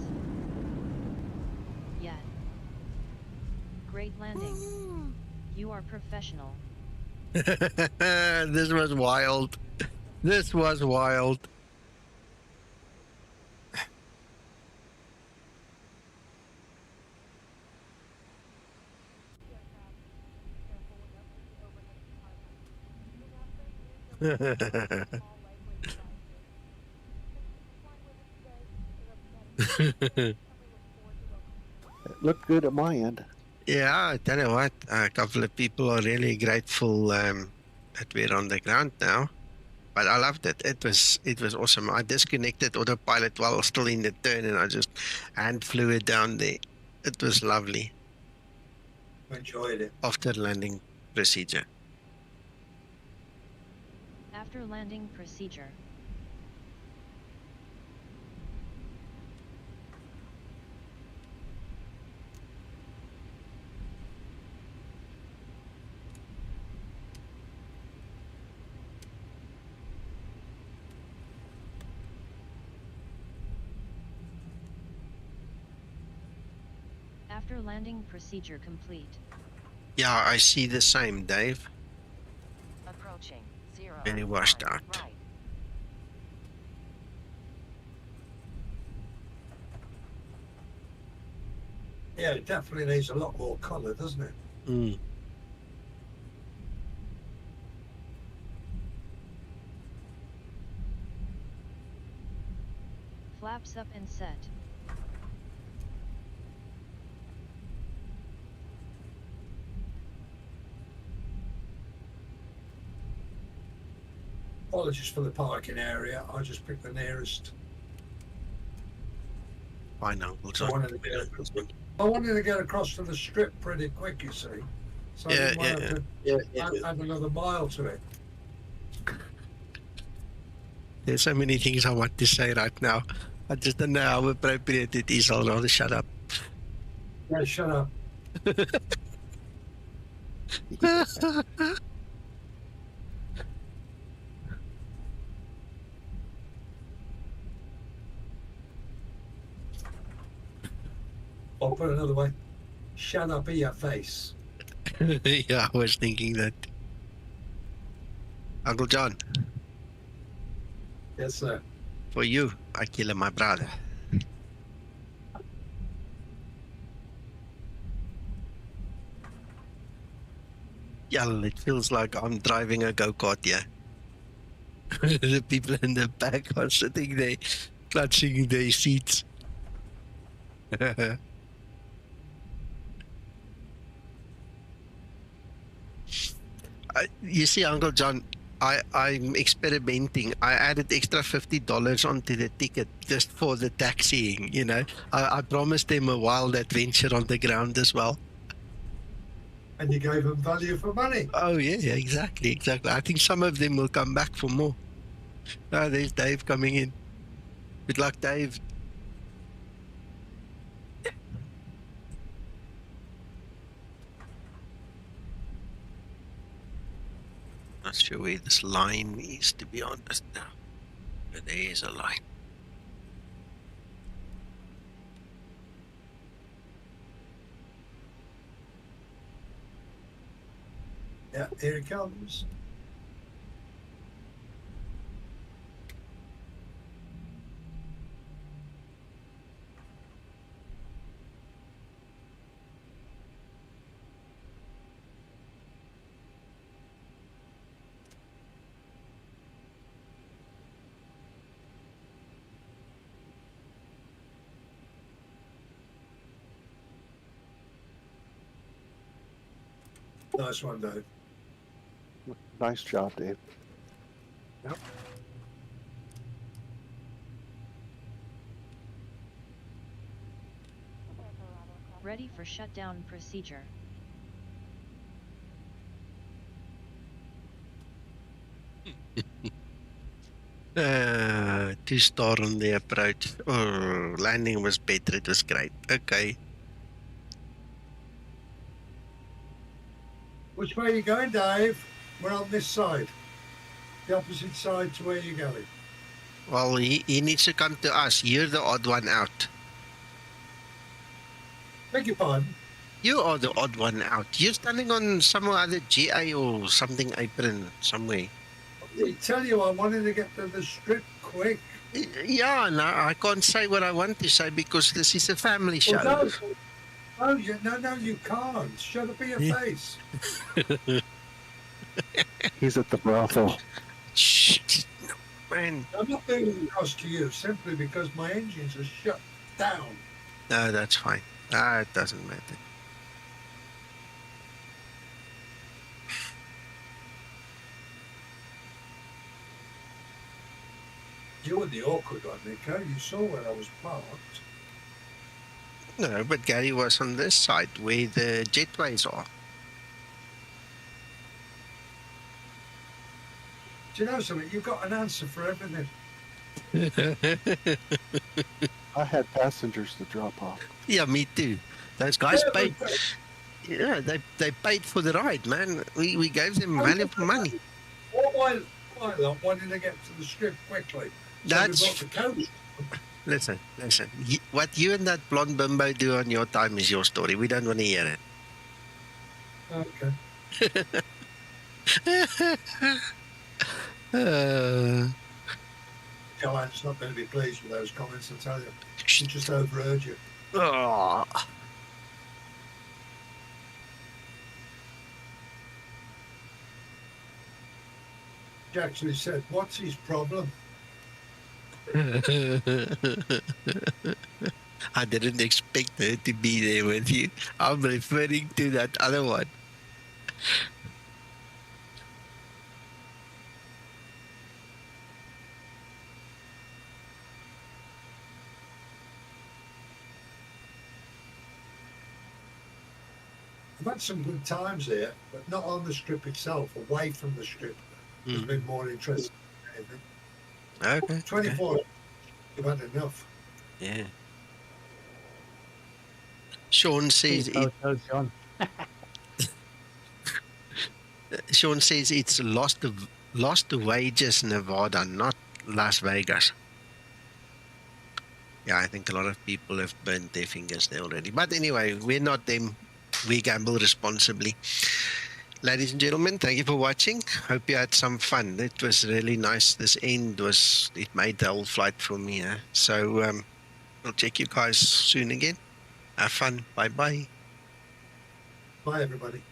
S3: Yeah. Great landing. You are professional.
S1: This was wild. This was wild.
S5: It looked good at my end.
S1: Yeah, I tell you what, a couple of people are really grateful that we're on the ground now. But I loved it. It was awesome. I disconnected autopilot while still in the turn, and I just hand flew it down there. It was lovely.
S7: Enjoyed it.
S1: After landing procedure.
S3: After landing procedure. After landing procedure complete.
S1: Yeah, I see the same, Dave.
S3: Approaching 0.
S1: Very washed out.
S3: Right.
S7: Yeah, it definitely needs a lot more colour, doesn't it?
S1: Mm.
S3: Flaps up and set.
S7: Apologies for the parking area. I just picked the nearest.
S1: Fine, Uncle John.
S7: I wanted to get across to the strip pretty quick, you see. So I didn't want to add another mile to it.
S1: There's so many things I want to say right now. I just don't know how appropriate it is. I'll rather shut up.
S7: Yeah, shut up. I'll put it another way. Shut up in your face.
S1: Yeah, I was thinking that. Uncle John.
S7: Yes, sir.
S1: For you, I killed my brother. Yeah, it feels like I'm driving a go-kart here. The people in the back are sitting there, clutching their seats. You see, Uncle John, I'm experimenting. I added extra $50 onto the ticket just for the taxiing, you know. I promised them a wild adventure on the ground as well.
S7: And you gave them value for money.
S1: Oh, yeah, exactly. I think some of them will come back for more. Oh, there's Dave coming in. Good luck, Dave. Not sure where this line is, to be honest now. But there is a line.
S7: Yeah, here it comes. Nice one, Dave.
S5: Nice job, Dave.
S7: Yep.
S3: Ready for shutdown procedure.
S1: Two-star on the approach. Oh, landing was better. It was great. Okay.
S7: Which way are you going, Dave? We're on this side. The opposite side to where you're going.
S1: Well, he needs to come to us. You're the odd one out.
S7: Beg your pardon?
S1: You are the odd one out. You're standing on some other GA or something apron somewhere.
S7: I tell you, I wanted to get to the strip quick.
S1: Yeah, no, I can't say what I want to say because this is a family show.
S7: Well, no, you can't. Shut up in your face.
S5: He's at the brothel.
S1: Shh, no, man.
S7: I'm not moving across to you simply because my engines are shut down.
S1: No, that's fine. It doesn't matter.
S7: You were the awkward one, Nico. You saw where I was parked.
S1: No, but Gary was on this side where the jetways are.
S7: Do you know something? You've got an answer for everything.
S5: I had passengers to drop off.
S1: Yeah, me too. Those guys paid. Yeah, they paid for the ride, man. We gave them valuable money.
S7: Why not wanting to get to the strip quickly?
S1: That's.
S7: So we bought the coach.
S1: Listen. What you and that blonde bimbo do on your time is your story. We don't want to hear it.
S7: Okay. Joanne's not going to be pleased with those comments, I tell you. She just overheard you.
S1: Oh.
S7: She actually said, "What's his problem?"
S1: I didn't expect her to be there with you. I'm referring to that other one.
S7: I've had some good times here, but not on the strip itself. Away from the strip has been more interesting than anything.
S1: Okay.
S7: 24, okay. You've had enough.
S1: Yeah. Sean says Sean says it's Lost Wages, Nevada, not Las Vegas. Yeah, I think a lot of people have burnt their fingers there already. But anyway, we're not them. We gamble responsibly. Ladies and gentlemen, thank you for watching. Hope you had some fun. It was really nice. This end it made the whole flight for me. So I'll check you guys soon again. Have fun. Bye-bye.
S7: Bye, everybody.